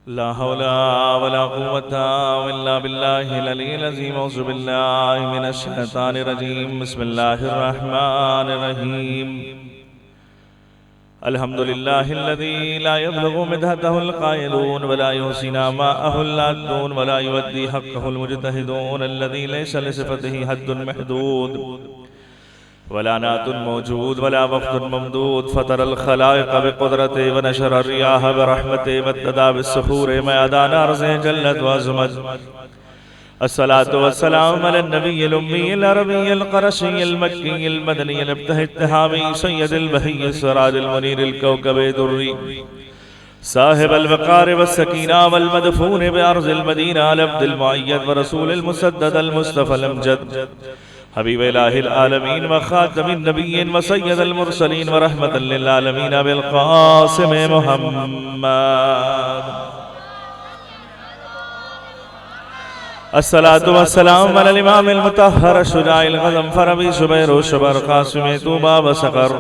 ला हौला वला कुव्वता इल्ला बिल्लाहिल अलिय्यिल अज़ीम। औज़ु बिल्लाहि मिनश शैतानिर रजीम। बिस्मिल्लाहिर रहमानिर रहीम। अल्हम्दुलिल्लाहिल्लज़ी ला यब्लुगु मिदहतहुल क़ाइलून वला युहसिना माअहुल लाद्दून वला युअद्दी हक़्क़हुल मुज्तहिदून अल्लज़ी लैसा लिसिफ़तिही हद्दुन महदूद वला नातुन मौजूद वला वक़्तुन ममदूद फ़तरल ख़लाइक़ बिक़ुदरति व नशर रियाह बिरहमति वब्तदा बिस्सुहूरि मयादान अर्ज़े जल्लत व अज़मत। अस्सलातु वस्सलामु अलन नबिय्यिल उम्मिय्यिल अरबिय्यिल क़रशिय्यिल मक्किय्यिल मदनिय्यिल इब्तिहामी सय्यदिल बहिय्यिस सिराजिल मुनीरिल कौकबिद दुर्री साहिबल वक़ार वस्सकीना वल मदफून बिअर्ज़िल मदीना अल अब्दिल मुअय्यद व रसूलिल मुसद्ददल मुस्तफ़ल अमजद हबीब इलाहिल आलमीन व ख़ातमिन नबिय्यिन व सय्यदल मुरसलीन व रहमतल लिल आलमीन अबिल क़ासिम मुहम्मद। अस्सलातु वस्सलामु अलल इमामिल मुतहहर शुजाइल ग़ज़नफ़र अबी ज़ुबैर शुबर क़ासिम तूबा व सक़र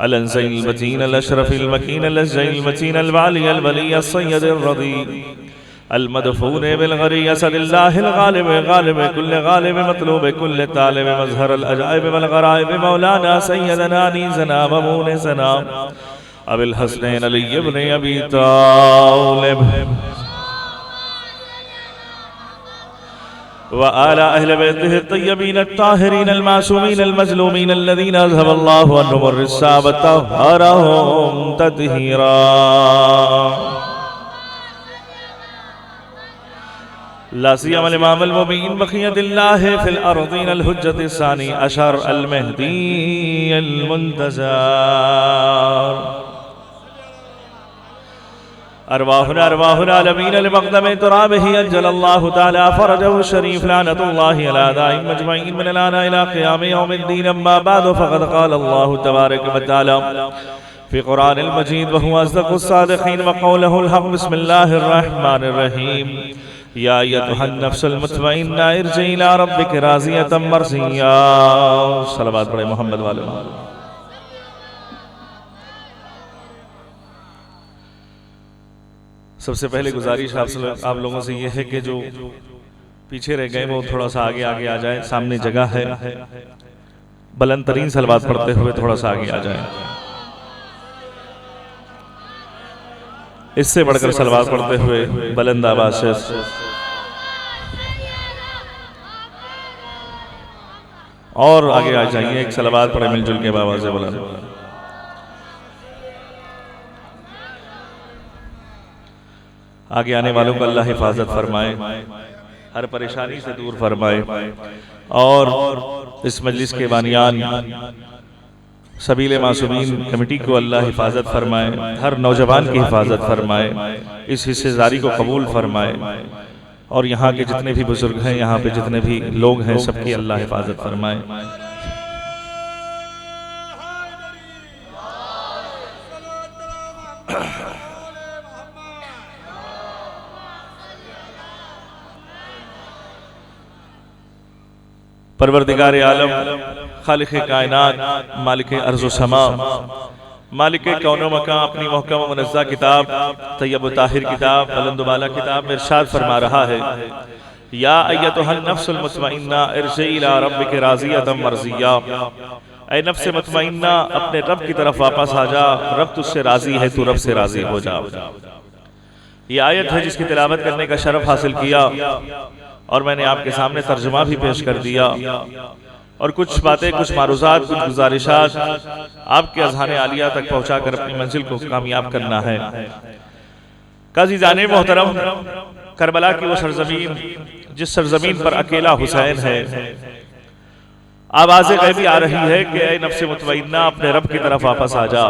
अल ज़ैल मतीन अल अशरफ़िल मकीन अल ज़ैल मतीन अल वाली अल वली सय्यदिर रदी अल मदफून बिल गरी असदिल्लाहिल गालिब गालिब कुल्ल गालिब मतलूब कुल्ल तालिब मज़हर अल अजाइब वल गराइब मौलाना सय्यदना नीज़ना व मूनिसना अबिल हसनैन अली इब्न अबी तालिब व आला अहले बैतिहि अत्तय्यबीन अत्ताहिरीन अलमासूमीन अलमज़लूमीन अल्लज़ीना अज़हबल्लाहु अन्हुम अर्रिज्सा व तह्हरहुम तत्हीरा। ला सियमा अल इमाम अल मुबीन बक़ियतुल्लाहि फ़िल अर्ज़ीन अल हुज्जति सानी अशर अल महदी अल मुंतज़र। अरवाहुना अरवाहुल आलमीन अल मक़दम तुराबिही अज्जलल्लाहु तआला फ़रजहु शरीफ लानतुल्लाहि अला दाइम मजमईन मिन अल आना इला क़ियाम यौमिद्दीन। अम्मा बअद फ़क़द क़ाल अल्लाहु तबारक व तआला फ़ी क़ुरआनिल मजीद व हुवा अस्दक़ुस सादिक़ीन व क़ौलुहुल हक़। बिस्मिल्लाहिर रहमानिर रहीम। या अय्युहन नफ्सुल मुतमइन्ना इरजिई इला रब्बिकी राज़ियतम मर्ज़िय्या। सलावत पढ़े मोहम्मद वाले। सबसे पहले गुजारिश आप लोगों से ये है कि जो पीछे रह गए वो थोड़ा सा आगे आगे आ जाए। सामने जगह है, बुलंद तरीन सलवात पढ़ते हुए थोड़ा सा आगे आ जाए। इससे बढ़कर सलवात पढ़ते हुए बुलंद आवाज से और आगे आ जाइए। एक सलवात पढ़े मिलजुल के बाबा से बुलंद। आगे आने वालों को अल्लाह हिफाजत फरमाए, हर परेशानी से दूर फरमाए और इस मजलिस के बानियान सबीले मासूमीन कमेटी को अल्लाह हिफाजत फरमाए, हर नौजवान की हिफाजत फरमाए, इस हिस्सेदारी को कबूल फरमाए और यहाँ के जितने भी बुजुर्ग हैं, यहाँ पे जितने भी लोग हैं, सबकी अल्लाह हिफाजत फरमाए। परवरदिगार आलम, खालिक़े कायनात, मालिके अर्ज़ व समा, मालिके कौनो मकां अपनी मुहकम व मुनज़्ज़ा किताब तय्यब व ताहिर किताब बुलंद व बाला किताब में इरशाद फरमा रहा है, या अय्युहन नफ्सुल मुतमइन्ना इरजिई इला रब्बिकी राज़ियतम मर्ज़िय्या। ऐ नफ्स मुतमइन्ना, अपने रब की तरफ वापस आ जा, रब तुझसे राज़ी है, तू रब से राज़ी हो जा। ये आयत है जिसकी तिलावत करने का शरफ हासिल किया और मैंने आपके सामने तर्जुमा भी पेश कर दिया और कुछ बातें, कुछ मारूज़ात, कुछ गुजारिशात आपके अज़हान आलिया तक पहुँचाकर अपनी मंजिल को कामयाब करना है। काज़ीज़ाने मोहतरम, करबला की वो सरजमीन जिस सरजमीन पर अकेला हुसैन है, आवाज़ ग़ैबी आ रही है कि ऐ नफ्स मुतमइन्ना, अपने रब की तरफ वापस आ जा,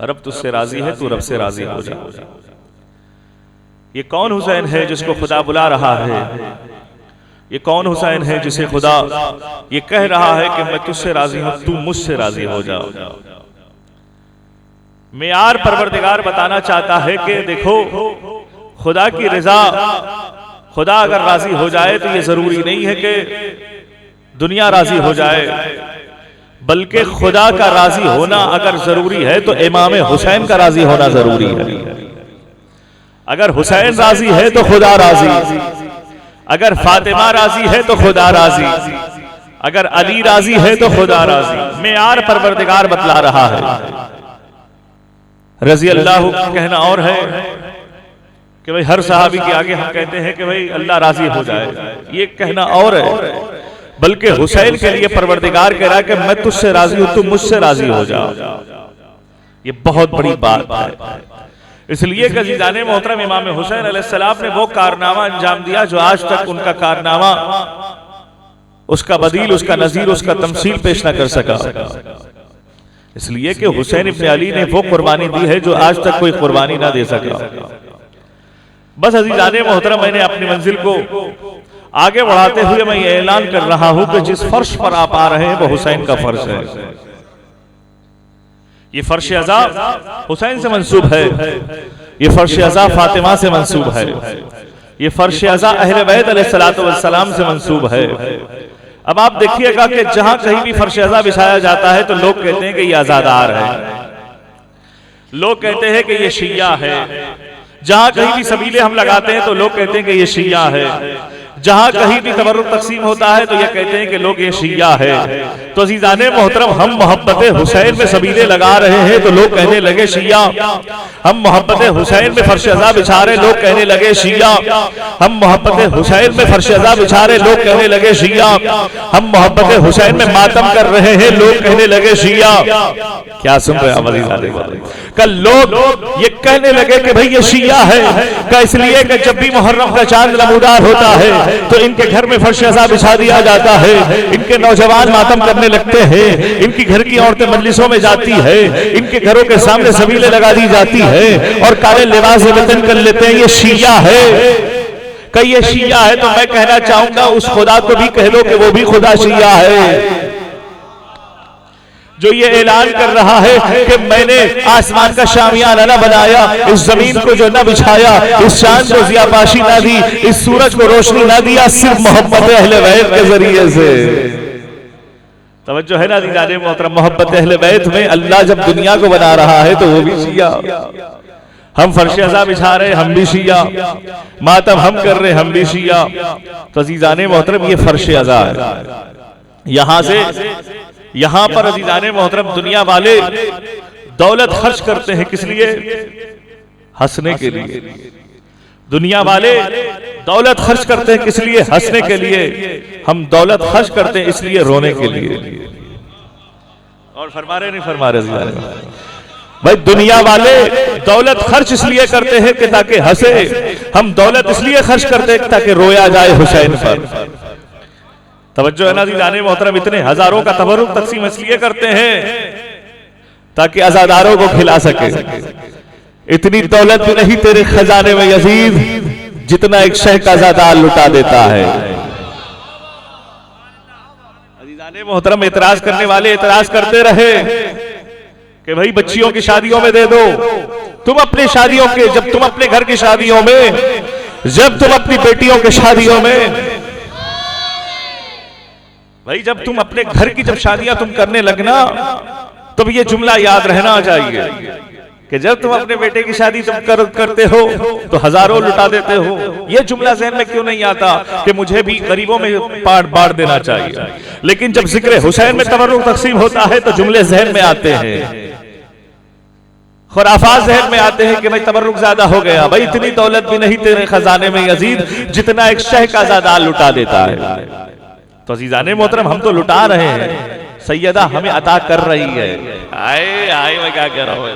रब तुझसे राज़ी है, तू रब से राज़ी हो जा। ये कौन हुसैन है जिसको खुदा बुला रहा है? ये कौन हुसैन है जिसे खुदा ये कह रहा है कि मैं तुझसे राजी हूं, तू मुझसे राजी हो जा। मेयार परवरदिगार बताना चाहता है कि देखो, खुदा की रिजा, खुदा अगर राजी हो जाए तो ये जरूरी नहीं है कि दुनिया राजी हो जाए, बल्कि खुदा का राजी होना अगर जरूरी है तो इमाम हुसैन का राजी होना जरूरी है। अगर हुसैन राजी है तो खुदा राजी, अगर फातिमा राजी है तो खुदा राजी, अगर अली राजी है तो खुदा राजी। मेयार परवरदिगार बतला रहा है। रजी अल्लाह कहना और है कि भाई हर सहाबी के आगे हम कहते हैं कि भाई अल्लाह राजी हो जाए, ये कहना और है, बल्कि हुसैन के लिए परवरदिगार कह रहा है कि मैं तुझसे राजी हूं, तुम मुझसे राजी हो जाओ। ये बहुत बड़ी बात है। इसलिए अज़ीज़ाने मोहतरम इमाम हुसैन अलैहिस्सलाम ने वो कारनामा अंजाम दिया जो आज तक उनका कारनामा, उसका बदील, उसका नजीर, उसका तमसील पेश न कर सका। इसलिए कि हुसैन इब्न अली ने वो कुर्बानी दी है जो आज तक कोई कुर्बानी ना दे सका। बस अज़ीज़ाने मोहतरम, मैंने अपनी मंजिल को आगे बढ़ाते हुए मैं ये ऐलान कर रहा हूं कि जिस फर्श पर आप आ रहे हैं वो हुसैन का फर्श है। ये फर्श अज़ा हुसैन से मंसूब है, ये फर्श अज़ा फातिमा से मंसूब है, ये फर्श अज़ा अहले बैत अलैहिस्सलातु वस्सलाम से मंसूब है। अब आप देखिएगा कि जहां कहीं भी फर्श अज़ा बिछाया जाता है तो लोग कहते हैं कि ये अज़ादार है, लोग कहते हैं कि ये शिया है। जहां कहीं भी सबीले हम लगाते हैं तो लोग कहते हैं कि ये शिया है। जहां कहीं भी तबर्रुक तकसीम होता है तो ये कहते हैं कि लोग ये शिया है। तो अज़ीज़ाने मोहतरम, हम मोहब्बत हुसैन में सबीले लगा रहे हैं तो लोग कहने लगे शिया। हम मोहब्बत हुसैन में फर्श अज़ा बिछा रहे, लोग कहने लगे शिया। हम मोहब्बत हुसैन में फर्श अज़ा बिछा रहे, लोग कहने लगे शिया। हम मोहब्बत हुसैन में मातम कर रहे हैं, लोग कहने लगे शिया। क्या सुन रहे हैं अज़ीज़ाने? कल लोग ये कहने लगे कि भाई ये शिया है, का इसलिए कि जब भी मुहर्रम का चांद नमूदार होता है तो इनके घर में फर्श अज़ा बिछा दिया जाता है, इनके नौजवान मातम करने लगते हैं, इनकी घर की औरतें मजलिसों में जाती है, इनके घरों के सामने सबीले लगा दी जाती है और काले लिबास वतन कर लेते हैं। ये शिया है, कई ये शिया है। तो मैं कहना चाहूंगा उस खुदा को भी कह लो कि वो भी खुदा शिया है, जो ये ऐलान कर रहा है कि मैंने आसमान का शामियाना न बनाया, इस जमीन को जो न बिछाया, इस चांद को ज़ियापाशी ना दी, इस सूरज को रोशनी ना दिया, सिर्फ मोहब्बत अहले बैत के जरिए से। तवज्जो है ना अज़ीज़ाने मोहतरम? मोहब्बत अहले बैत में अल्लाह जब दुनिया को बना रहा है तो वो भी शिया। हम फर्श अज़ा बिछा रहे, हम भी शिया। मातम हम कर रहे, हम भी शिया। तो अज़ीज़ाने मोहतरम, ये फर्श अज़ा है। यहां से यहां पर अज़ीज़ाने मोहतरम दुनिया वाले दौलत खर्च करते हैं, किस लिए? हंसने के लिए। दुनिया वाले दौलत खर्च करते हैं, किस लिए? हंसने के लिए। हम दौलत खर्च करते हैं इसलिए रोने के लिए। और फरमा रहे नहीं फरमा रहे अज़ीज़ाने भाई? दुनिया वाले दौलत खर्च इसलिए करते हैं कि ताकि हंसे, हम दौलत इसलिए खर्च करते हैं ताकि रोया जाए हुसैन पर। तवज्जो है ना अज़ीज़ाने मोहतरम? इतने हजारों का तबर्रुक तकसीम इसलिए करते हैं ताकि अज़ादारों को खिला सके। इतनी दौलत भी नहीं तेरे खजाने में यजीद जितना एक शह का अज़ादार लुटा देता है। अज़ीज़ाने मोहतरम, एतराज करने वाले एतराज करते रहे कि भाई बच्चियों की शादियों में दे दो। तुम अपनी शादियों के, जब तुम अपने घर की शादियों में, जब तुम अपनी बेटियों की शादियों में, भाई जब तुम अपने घर की जब शादियां तुम करने लगना तो ये जुमला याद रहना चाहिए कि जब तुम अपने बेटे की शादी तुम करते हो तो हजारों लुटा देते हो। ये जुमला ज़हन में क्यों नहीं आता कि मुझे भी गरीबों में बांट देना चाहिए? लेकिन जब जिक्र हुसैन में तबर्रुक तकसीम होता है तो जुमले जहन में आते हैं, खुराफात जहन में आते हैं कि भाई तबर्रुक ज्यादा हो गया। भाई इतनी दौलत भी नहीं तेरे खजाने में यजीद जितना एक शह का ज़ादार लुटा देता है। तो अज़ीज़ाने मोहतरम, हम तो लुटा रहे हैं, सैयदा हमें अता कर रही है। आए आए, मैं क्या कह रहा हूं?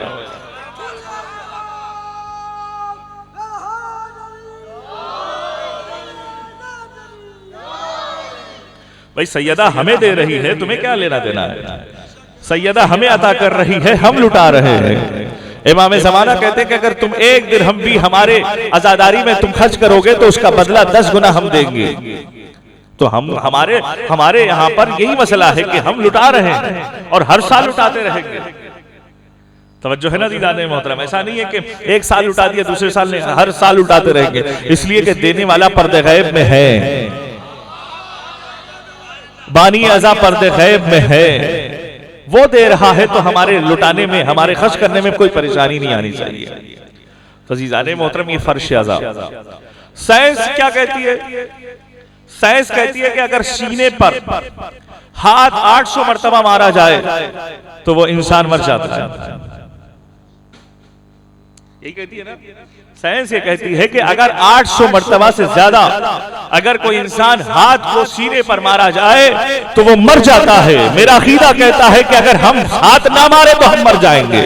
भाई सैयदा हमें दे रही है, तुम्हें क्या लेना देना है? सैयदा हमें अता कर रही है, हम लुटा रहे हैं। इमाम ज़माना कहते हैं कि अगर तुम एक दिरहम भी हमारे आजादारी में तुम खर्च करोगे तो उसका बदला 10 गुना हम देंगे। तो हमारे यहाँ पर यही मसला है कि हम लुटा रहे हैं और हर साल लुटाते रहेंगे। तवज्जो है ना अज़ीज़ाने मोहतरम? ऐसा नहीं है कि एक साल लुटा दिया दूसरे साल नहीं, हर साल लुटाते रहेंगे, इसलिए कि देने वाला पर्दे गैब में है, बानी अज़ा पर्दे गैब में है, वो दे रहा है। तो हमारे लुटाने में, हमारे खर्च करने में कोई परेशानी नहीं आनी चाहिए। तो अज़ीज़ाने मोहतरम ये फर्श अज़ा। साइंस क्या कहती है? साइंस कहती है कि अगर सीने पर हाथ 800 मरतबा मारा जाए तो वो इंसान मर जाता है। यही कहती है ना साइंस, ये कहती है कि अगर 800 मरतबा से ज्यादा अगर कोई इंसान हाथ को सीने पर मारा जाए तो वो मर जाता है। मेरा अकीदा कहता है कि अगर हम हाथ ना मारे तो हम मर जाएंगे।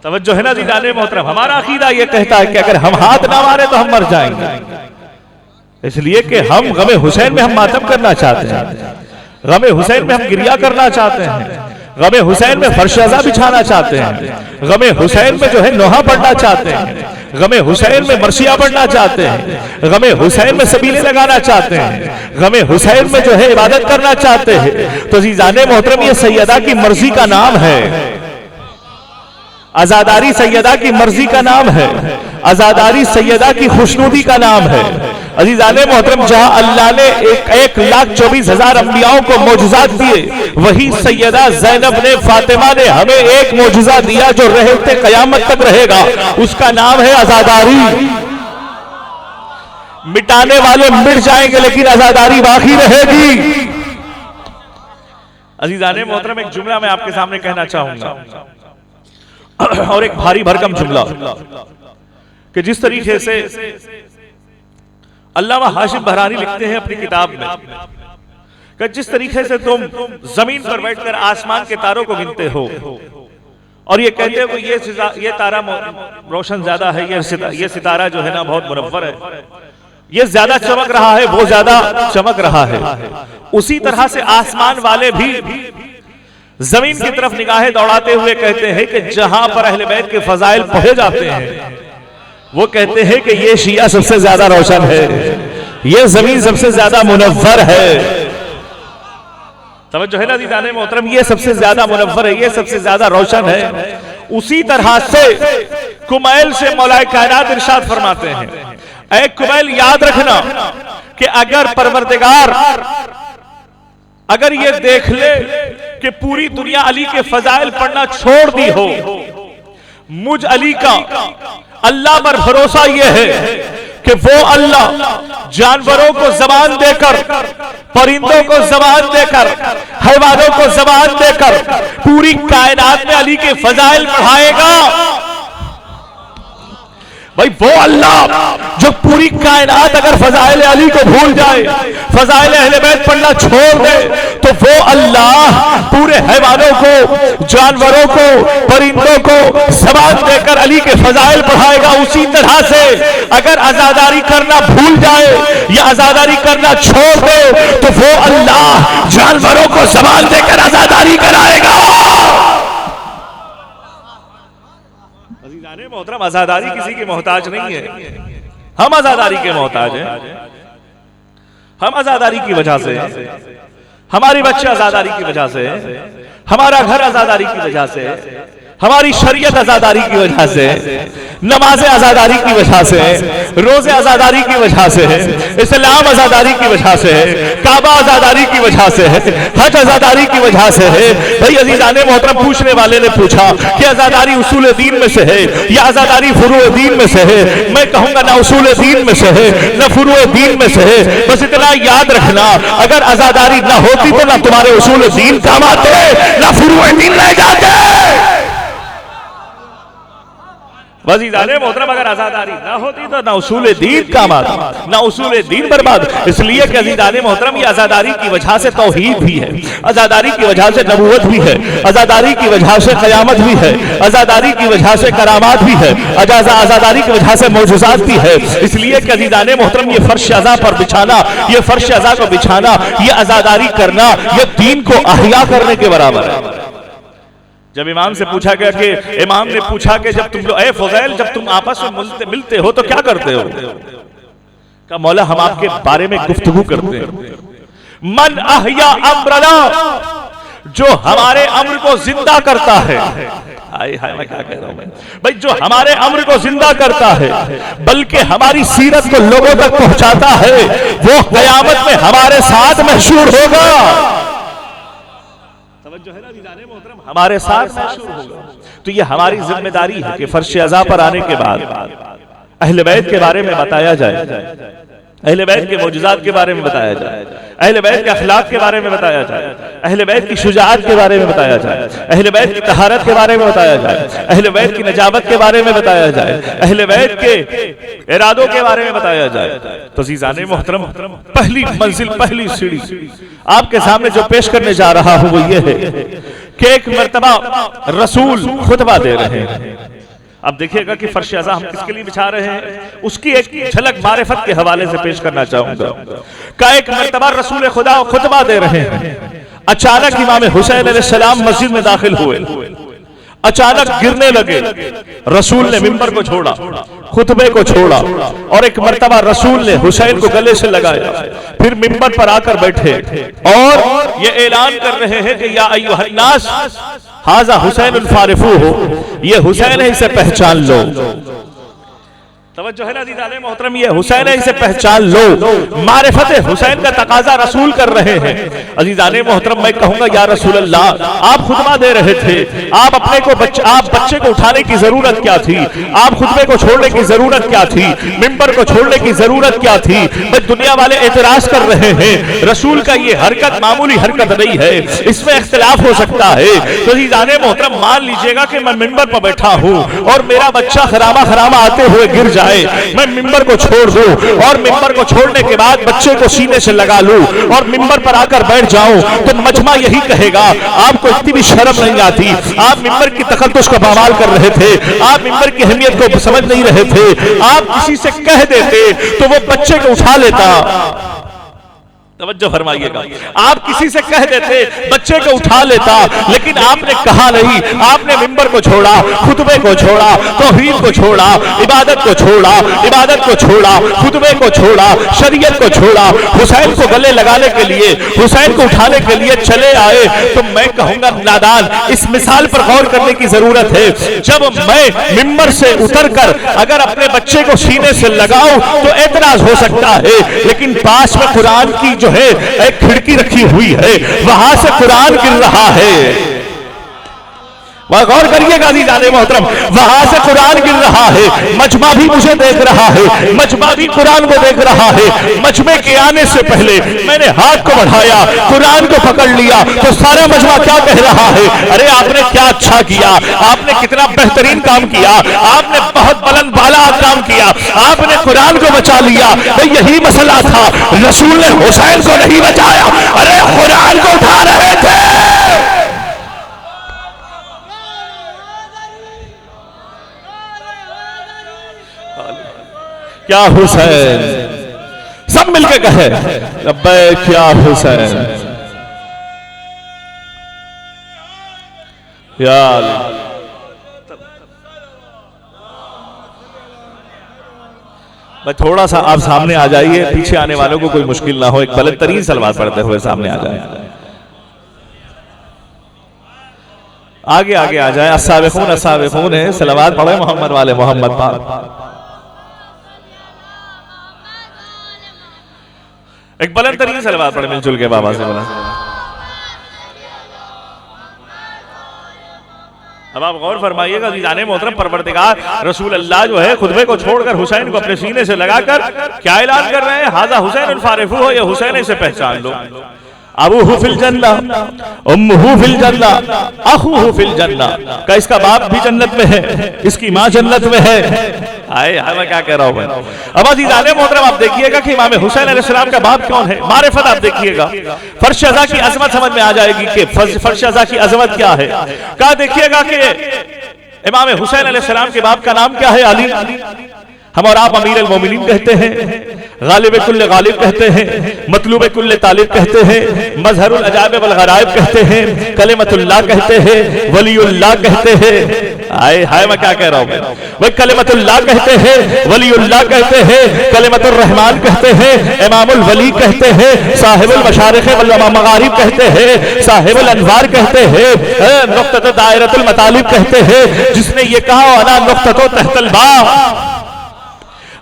तवज्जो है ना दीदाने मोहतरम, हमारा अकीदा ये कहता है कि अगर हम हाथ ना मारे तो हम मर जाएंगे। इसलिए कि हम गमे हुसैन में हम मातम करना चाहते हैं, गमे हुसैन में हम गिरिया करना चाहते हैं, गमे हुसैन में फर्श अज़ा बिछाना चाहते हैं, गमे हुसैन में जो है नोहा पढ़ना चाहते हैं, गमे हुसैन में मरसिया पढ़ना चाहते हैं, गमे हुसैन में सबीले लगाना चाहते हैं, गमे हुसैन में जो है इबादत करना चाहते हैं। तो अज़ीज़ाने मोहतरम ये सैयदा की मर्जी का नाम है, आजादारी सैयदा की मर्जी का नाम है, आजादारी सैयदा की खुशनुदी का नाम है। अजीजाने मोहतरम, जहां अल्लाह ने 1,24,000 अंबियाओं को मौजूजात दिए, वही सैयदा ज़ैनब ने, फातिमा ने हमें एक मौजूजा दिया जो रहते कयामत तक रहेगा, उसका नाम है आजादारी। मिटाने वाले मिट जाएंगे लेकिन आजादारी बाकी रहेगी। अजीजाने मोहतरम, एक जुमला मैं आपके सामने कहना चाहूंगा और एक भारी भरकम जुमला कि जिस तरीके से अल्लामा हाशिम बहरानी लिखते हैं अपनी किताब में कि जिस तरीके से तुम जमीन पर बैठकर आसमान के तारों को गिनते हो और ये कहते हो ये तारा रोशन ज्यादा है, ये सितारा जो है ना बहुत मुनव्वर है, ये ज्यादा चमक रहा है, वो ज्यादा चमक रहा है, उसी तरह से आसमान वाले भी जमीन की तरफ निगाहें दौड़ाते हुए कहते हैं कि जहां पर अहले बैत के फजाइल पढ़े जाते हैं वो कहते हैं कि ये शिया सबसे ज्यादा रोशन है, ये जमीन सबसे ज्यादा मुनव्वर है। तवज्जो है ना दीदाने मोहतरम, ये सबसे ज्यादा मुनव्वर है, ये सबसे ज्यादा रोशन है। उसी तरह से कुमैल से मौलाए कायनात इरशाद फरमाते हैं, ऐ कुमैल याद रखना कि अगर परवरदिगार अगर ये देख ले कि पूरी दुनिया अली के फजाइल पढ़ना छोड़ दी हो, मुझ अली का अल्लाह पर भरोसा यह है कि वो अल्लाह जानवरों को जबान देकर, परिंदों को जबान देकर, हैवानों को जबान देकर पूरी कायनात में अली के फजाइल बढ़ाएगा। भाई वो अल्लाह जो पूरी कायनात अगर फजाइल अली को भूल जाए, फजाइल अहले बैत पढ़ना छोड़ दे, तो वो अल्लाह पूरे हैवानों को, जानवरों को, परिंदों को ज़बान देकर अली के फजाइल बढ़ाएगा। उसी तरह से अगर आजादारी करना भूल जाए या आजादारी करना छोड़ दे तो वो अल्लाह जानवरों को ज़बान देकर आजादारी कराएगा। मोहतरम, आजादारी किसी की मोहताज नहीं है, हम आजादारी के मोहताज हैं। हम आजादारी की वजह से, हमारे बच्चे आजादारी की वजह से, हमारा घर आजादारी की वजह से, हमारी शरीयत आजादारी की वजह से, नमाज़ें आजादारी की वजह से, रोजे आजादारी की वजह से, इस्लाम आजादारी की वजह से, काबा आजादारी की वजह से, हज आजादारी की वजह से है। भाई अजीजाने मोहतरम, पूछने वाले ने पूछा कि आजादारी उसूल दीन में से है या आजादारी फुरूए दीन में से है। मैं कहूंगा ना उसूल दीन में से है न फुरूए दीन में से है। बस इतना याद रखना, अगर आजादारी ना होती तो ना तुम्हारे उसूल दीन काम आते, ना फुरूए दीन रह जाते। वज़ीदाने मोहतरम, अगर आजादारी ना होती तो ना उसूल दीन काम आता, ना उसूल दीन बर्बाद। इसलिए कि अज़ीज़ाने मोहतरम, ये आजादारी की वजह से तौहीद भी है, आजादारी की वजह से नबूवत भी है, आजादारी की वजह से क़यामत भी है, आजादारी की वजह से करामात भी है, आजादारी की वजह से मौजूज़ात भी है। इसलिए कि अज़ीज़ाने मोहतरम, ये फर्श अज़ा पर बिछाना, ये फर्श अज़ा को बिछाना, ये आजादारी करना, ये दीन को अहिया करने के बराबर है। जब इमाम से पूछा गया कि इमाम ने पूछा कि जब तुम लोग, ए फज़ैल, जब तुम आपस में मिलते हो तो क्या करते हो? कहा मौला, हम आपके बारे में गुफ्तगू करते हैं। मन अहया अम्रना, जो हमारे अम्र को जिंदा करता है। हाय हाय, मैं क्या कह रहा हूं भाई, जो हमारे अम्र को जिंदा करता है बल्कि हमारी सीरत को लोगों तक पहुंचाता है, वो क़यामत में हमारे साथ मशहूर होगा। जो है ना दीदाने मोहतरम, हमारे साथ मशहूर होगा। तो ये हमारी जिम्मेदारी है कि फर्श अज़ा पर आने के बाद अहले बैत के बारे में बताया जाए, अहले बैत के मौजूदात के बारे में बताया जाए, अहले बैत के अखलाक के बारे में बताया जाए, अहले बैत की शुजाअत के बारे में बताया जाए, अहले बैत की तहारत के बारे में बताया जाए, अहले बैत की नजाबत के बारे में बताया जाए, अहले बैत के इरादों के बारे में बताया जाए। तो अज़ीज़ाने मोहतरम, पहली मंजिल, पहली सीढ़ी आपके सामने जो पेश करने जा रहा हूं वो ये है कि एक मर्तबा रसूल खुतबा दे रहे हैं। अब देखिएगा कि फर्श अज़ा हम किसके लिए बिछा रहे हैं, उसकी एक झलक मारिफत के हवाले से पेश करना चाहूंगा। का एक मर्तबा रसूल खुदा खुतबा दे रहे हैं, अचानक इमाम हुसैन अलैहिस्सलाम मस्जिद में दाखिल हुए, अचानक गिरने लगे। रसूल ने मिंबर को छोड़ा, खुतबे को छोड़ा और एक मर्तबा रसूल ने हुसैन को गले से लगाया, फिर मिंबर पर आकर बैठे और ये ऐलान कर रहे हैं कि या अय्युहन्नास हाज़ा हुसैनुल फारिफू हो, ये हुसैन है, इसे पहचान लो। तवज्जो है ना अज़ीज़ाने मोहतरम, ये हुसैन है, इसे पहचान लो। मारिफत हुसैन का तकाजा रसूल कर रहे हैं। अज़ीज़ाने मोहतरम, मैं कहूंगा या रसूल अल्लाह, आप खुतबा दे रहे थे, आप अपने को बच्चे को उठाने की जरूरत क्या थी, आप खुतबे को छोड़ने की जरूरत क्या थी, मिंबर को छोड़ने की जरूरत क्या थी। बस दुनिया वाले एतराज कर रहे हैं, रसूल का ये हरकत मामूली हरकत नहीं है, इसमें इख्तिलाफ हो सकता है। तो अज़ीज़ाने मोहतरम, मान लीजिएगा कि मैं मिंबर पर बैठा हूं और मेरा बच्चा खरामा खरामा आते हुए गिर जाए, मैं मिंबर को छोड़ दूं और मिंबर को छोड़ने के बाद बच्चे को सीने से लगा लूं और मिंबर पर आकर बैठ जाऊं, तो मजमा यही कहेगा आपको इतनी भी शर्म नहीं आती, आप मिंबर की तकद्दुस का बवाल कर रहे थे, आप मिंबर की अहमियत को समझ नहीं रहे थे। आप किसी से कह देते तो वो बच्चे को उठा लेता। तवज्जो फरमाइएगा, आप किसी से कह देते बच्चे को उठा लेता, लेकिन आपने कहा नहीं, आपने मिंबर को छोड़ा, खुतबे को छोड़ा, तौहीद को छोड़ा, इबादत को छोड़ा, इबादत को छोड़ा, खुतबे को छोड़ा, शरीयत को छोड़ा, हुसैन को गले लगाने के लिए, हुसैन को उठाने के लिए चले आए। तो मैं कहूंगा नादान, इस मिसाल पर गौर करने की जरूरत है। जब मैं मिंबर से उतरकर अगर अपने बच्चे को सीने से लगाऊं तो एतराज हो सकता है, लेकिन पास में कुरान की जो है एक खिड़की रखी हुई है, वहां से कुरान गिर रहा है। वह गौर करिएगा अज़ीज़ाने मोहतरम, वहां से कुरान गिर रहा है, मजमा भी मुझे देख रहा है, मजमा भी कुरान को देख रहा है। मजमे के आने से पहले मैंने हाथ को बढ़ाया, कुरान को पकड़ लिया, तो सारा मजमा क्या कह रहा है, अरे आपने क्या अच्छा किया, आपने कितना बेहतरीन काम किया, आपने बहुत बुलंद बाला काम किया, आपने कुरान को बचा लिया। तो यही मसला था, रसूल ने हुसैन को नहीं बचाया, अरे कुरान को उठा रहे थे। क्या हुसैन, सब मिलके कहे लब्बैक क्या हुसैन, या मैं थोड़ा सा आप सामने आ जाइए, पीछे आने वालों को कोई मुश्किल ना हो, एक बुलंद तरीन सलवात पढ़ते हुए सामने आ जाए, आगे आगे आ जाए। अस्साबिकून अस्साबिकून है, सलवात पढ़े मोहम्मद वाले मोहम्मद पाक। एक बुलंद तरीन सलवात पढ़े मिलजुल के बाबा से बोला। अब आप गौर फरमाइएगा अज़ीज़ाने मोहतरम, परवरदिगार रसूल अल्लाह जो है खुतबे को छोड़कर हुसैन को अपने सीने से लगाकर क्या ऐलान कर रहे हैं, हाज़ा हुसैनुल फारिफू हो, ये हुसैन है, इसे पहचान लो। अबूहु फिल जन्ना, उम्मुहु फिल जन्ना, अखूहु फिल जन्ना, का इसका बाप भी जन्नत में है, इसकी माँ जन्नत में है। आए मैं क्या कह रहा हूं भाई। अब अज़ीज़ाने मोहतरम, आप देखिएगा कि इमाम हुसैन अलैहिस्सलाम का बाप कौन है, मारिफत आप देखिएगा, फर्श अज़ा की अज़मत समझ में आ जाएगी कि फर्श अज़ा की अज़मत क्या है। क्या देखिएगा कि इमाम हुसैन अलैहिस्सलाम के बाप का नाम क्या है, अली। हम और आप अमीर अल मोमिनीन कहते हैं, गालिब कुल्ले गालिब कहते हैं, मतलूब कुल्ले तालिब कहते हैं, मज़हरुल अजाइब वल गराइब कहते हैं, कलिमतुल्लाह कहते हैं, वलीउल्लाह कहते हैं। आए हाय मैं क्या कह रहा हूं, वही कलिमतुल्लाह कहते हैं, वलीउल्लाह कहते हैं, कलिमतुर रहमान कहते हैं, इमामुल वली कहते हैं, साहिबुल मशारिक़ वल मगारिब कहते हैं, साहिबुल अनवार कहते हैं, नुक़्तत दायरतुल मतालिब कहते हैं। जिसने ये कहा अना नुक़्ततु तहतल बा,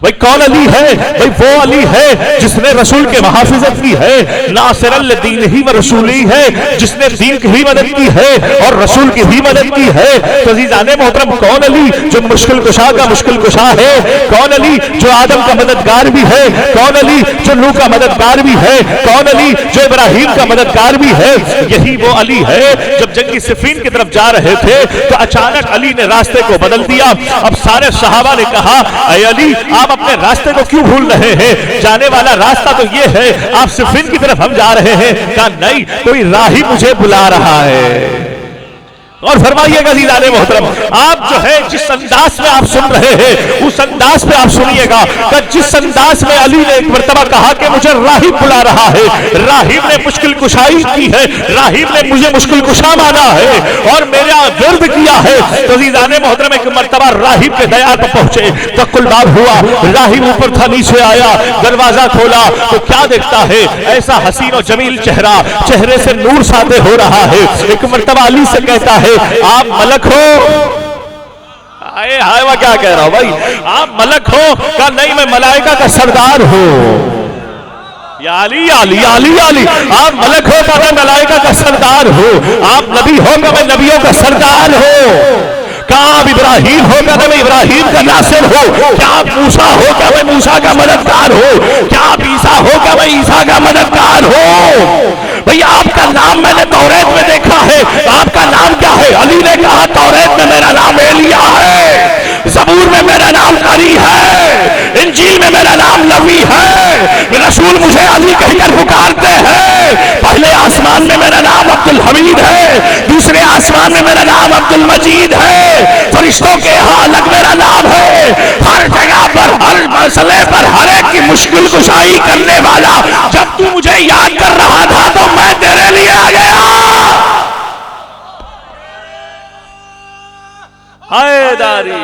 भाई कौन अली है? भाई वो अली है जिसने रसूल के मुहाफिजत की है, नासिरल दीन ही व रसूली है, जिसने दीन की ही मदद की है और रसूल की भी मदद की है। तो अज़ीज़ाने मोहतरम, कौन अली जो मुश्किल कुशा का मुश्किल कुशा है? कौन अली जो आदम का मददगार भी है? कौन अली जो नूह का मददगार भी है? कौन अली जो इब्राहिम का मददगार भी है? यही वो अली है। जब जंगी सिफीन की तरफ जा रहे थे तो अचानक अली ने रास्ते को बदल दिया। अब सारे सहाबा ने कहा, ऐ अली, आप अपने रास्ते को क्यों भूल रहे हैं? जाने वाला रास्ता तो ये है, आप सिफीन की तरफ हम जा रहे हैं। कहा नहीं, कोई राही मुझे बुला रहा है। और फरमाइएगा अज़ीज़ाने मोहतरम, आप जो है जिस अंदाज में आप सुन रहे हैं उस अंदाज में आप सुनिएगा कि जिस अंदाज में अली ने एक मर्तबा कहा कि मुझे राहिब बुला रहा है, राहिब ने मुश्किल कुशाई की है, राहिब ने मुझे मुश्किल कुशा माना है और मेरा विर्द किया है। तो अज़ीज़ाने मोहतरम, एक मर्तबा राहिब के दयार पर पहुंचे तो कुलबाब हुआ, राहिब ऊपर था, नीचे आया, दरवाजा खोला तो क्या देखता है? ऐसा हसीन और जमील चेहरा, चेहरे से नूर सादे हो रहा है। एक मर्तबा अली से कहता है, आप मलक हो? आए हाय, मैं क्या कह रहा हूं भाई, आप मलक हो? कहा नहीं, मैं मलाइका का सरदार हूं। या अली, अली अली अली, आप मलक हो? कहा मैं मलाइका का सरदार हूं। आप नबी हो? कहा मैं नबियों का सरदार हूं। क्या आप इब्राहिम हो? क्या मैं इब्राहिम का नासिर हो? क्या आप मूसा हो? क्या मैं मूसा का मददगार हो? क्या आप ईसा हो? क्या मैं ईसा का मददगार हो? भैया आपका नाम मैंने तौरेत में देखा है, आपका नाम क्या है? अली ने कहा, तौरेत में मेरा नाम एलिया है, ज़बूर में मेरा नाम अली है, इंजील में मेरा नाम नबी है, रसूल मुझे अली कहकर पुकारते हैं। पहले आसमान में मेरा नाम अब्दुल हमीद है, दूसरे आसमान में मेरा नाम अब्दुल मजीद है, फरिश्तों के यहाँ अलग मेरा नाम है। हर जगह पर, हर मसले पर, हर एक की मुश्किल कुशाई करने वाला। जब तू मुझे याद कर रहा था तो मैं तेरे लिए आ गया। हैदारी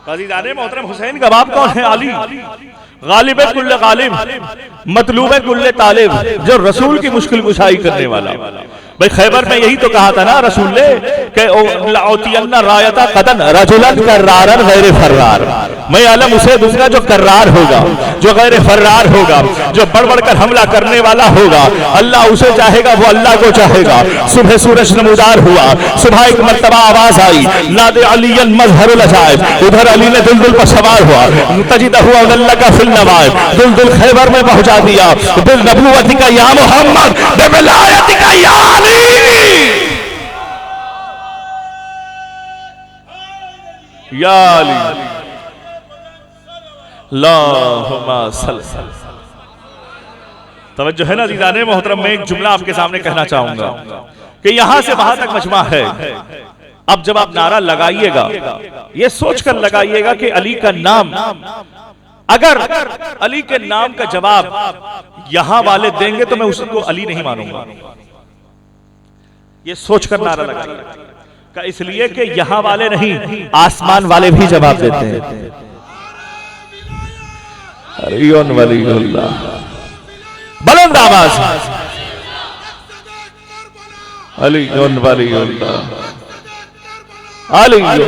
अज़ीज़ाने मोहतरम, हुसैन का बाप कौन है? अली। गालिब कुल्ले गालिब, मतलूब कुल्ले तालिब, जो रसूल की मुश्किल कुशाई करने वाला। भाई खैबर में यही तो कहा था ना रसूल ने कि लअतियन्ना रायता कदन रजुलन कर्रारन गैर फर्रार, मैं आलम उसे दूंगा जो कर्रार होगा, जो गैर फर्रार होगा, जो बढ़ बढ़कर हमला करने वाला होगा। अल्लाह उसे चाहेगा, वो अल्लाह को चाहेगा। सुबह सूरज नमूदार हुआ, सुबह एक मर्तबा आवाज आई, नादे अलियन मजहरुल अजाइब, उधर अली ने दुलदुल पर सवार हुआ, तजिदा हुआ अल्लाह का फिल नवाइब, दुलदुल खैबर में पहुंचा दिया। बिल नबुवती का या मोहम्मद, बिलायती का या अली। या अली तवज्जो है ना अज़ीज़ाने मोहतरम। मैं एक जुमला आपके सामने कहना चाहूंगा कि यहां से वहां तक मजमा है। अब जब आप नारा लगाइएगा, ये सोचकर लगाइएगा कि अली का नाम, अगर अली के नाम का जवाब यहां वाले देंगे तो मैं उसको अली नहीं मानूंगा। ये सोचकर नारा लगाइएगा, का इसलिए कि यहां वाले नहीं, आसमान वाले भी जवाब देते हैं। अरियन वलीउल्लाह, बुलंद आवाज, अलियन वलीउल्लाह, अलियन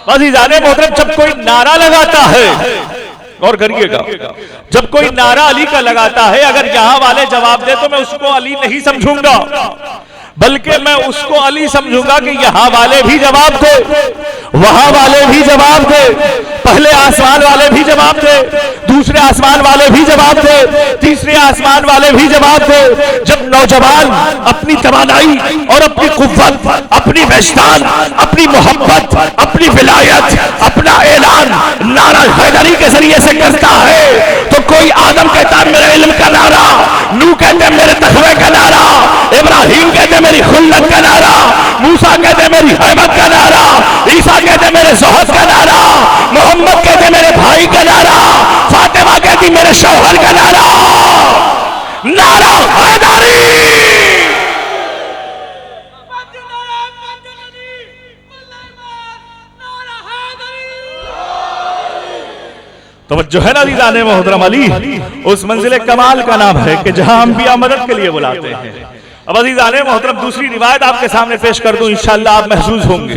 अज़ीज़ाने मोहतरम, जब कोई नारा लगाता है, और करिएगा, जब कोई नारा अली का लगाता है, अगर यहां वाले जवाब दे तो मैं उसको अली नहीं समझूंगा, बल्कि मैं उसको अली समझूंगा कि यहां वाले भी जवाब दे, वहां वाले भी जवाब दे, पहले आसमान वाले भी जवाब दे, दूसरे आसमान वाले भी जवाब दे, तीसरे आसमान वाले भी जवाब दे। जब नौजवान अपनी तवानाई और अपनी कुव्वत, अपनी वजदान, अपनी मोहब्बत, अपनी विलायत, अपना ऐलान नारा हैदरी के जरिए से करता है, तो कोई आदम कहता है मेरे इल्म का नारा, नूह कहते मेरे तकवे का नारा, इब्राहिम कहते मेरी खुल्लत का नारा, मूसा कहते मेरी हैबत का नारा, ईसा कहते मेरे ज़ुहद का नारा, मोहम्मद कहते मेरे भाई का नारा, फातिमा कहती मेरे शौहर का नारा। नारा हैदरी। तवज्जो है ना दीदाने मोहतरम अली, उस मंजिल कमाल का नाम है कि जहां अंबिया मदद के लिए बुलाते हैं। अब अजीज़ाने मोहतरम दूसरी रिवायत आपके सामने पेश कर दूं, इंशाअल्लाह आप महसूस होंगे।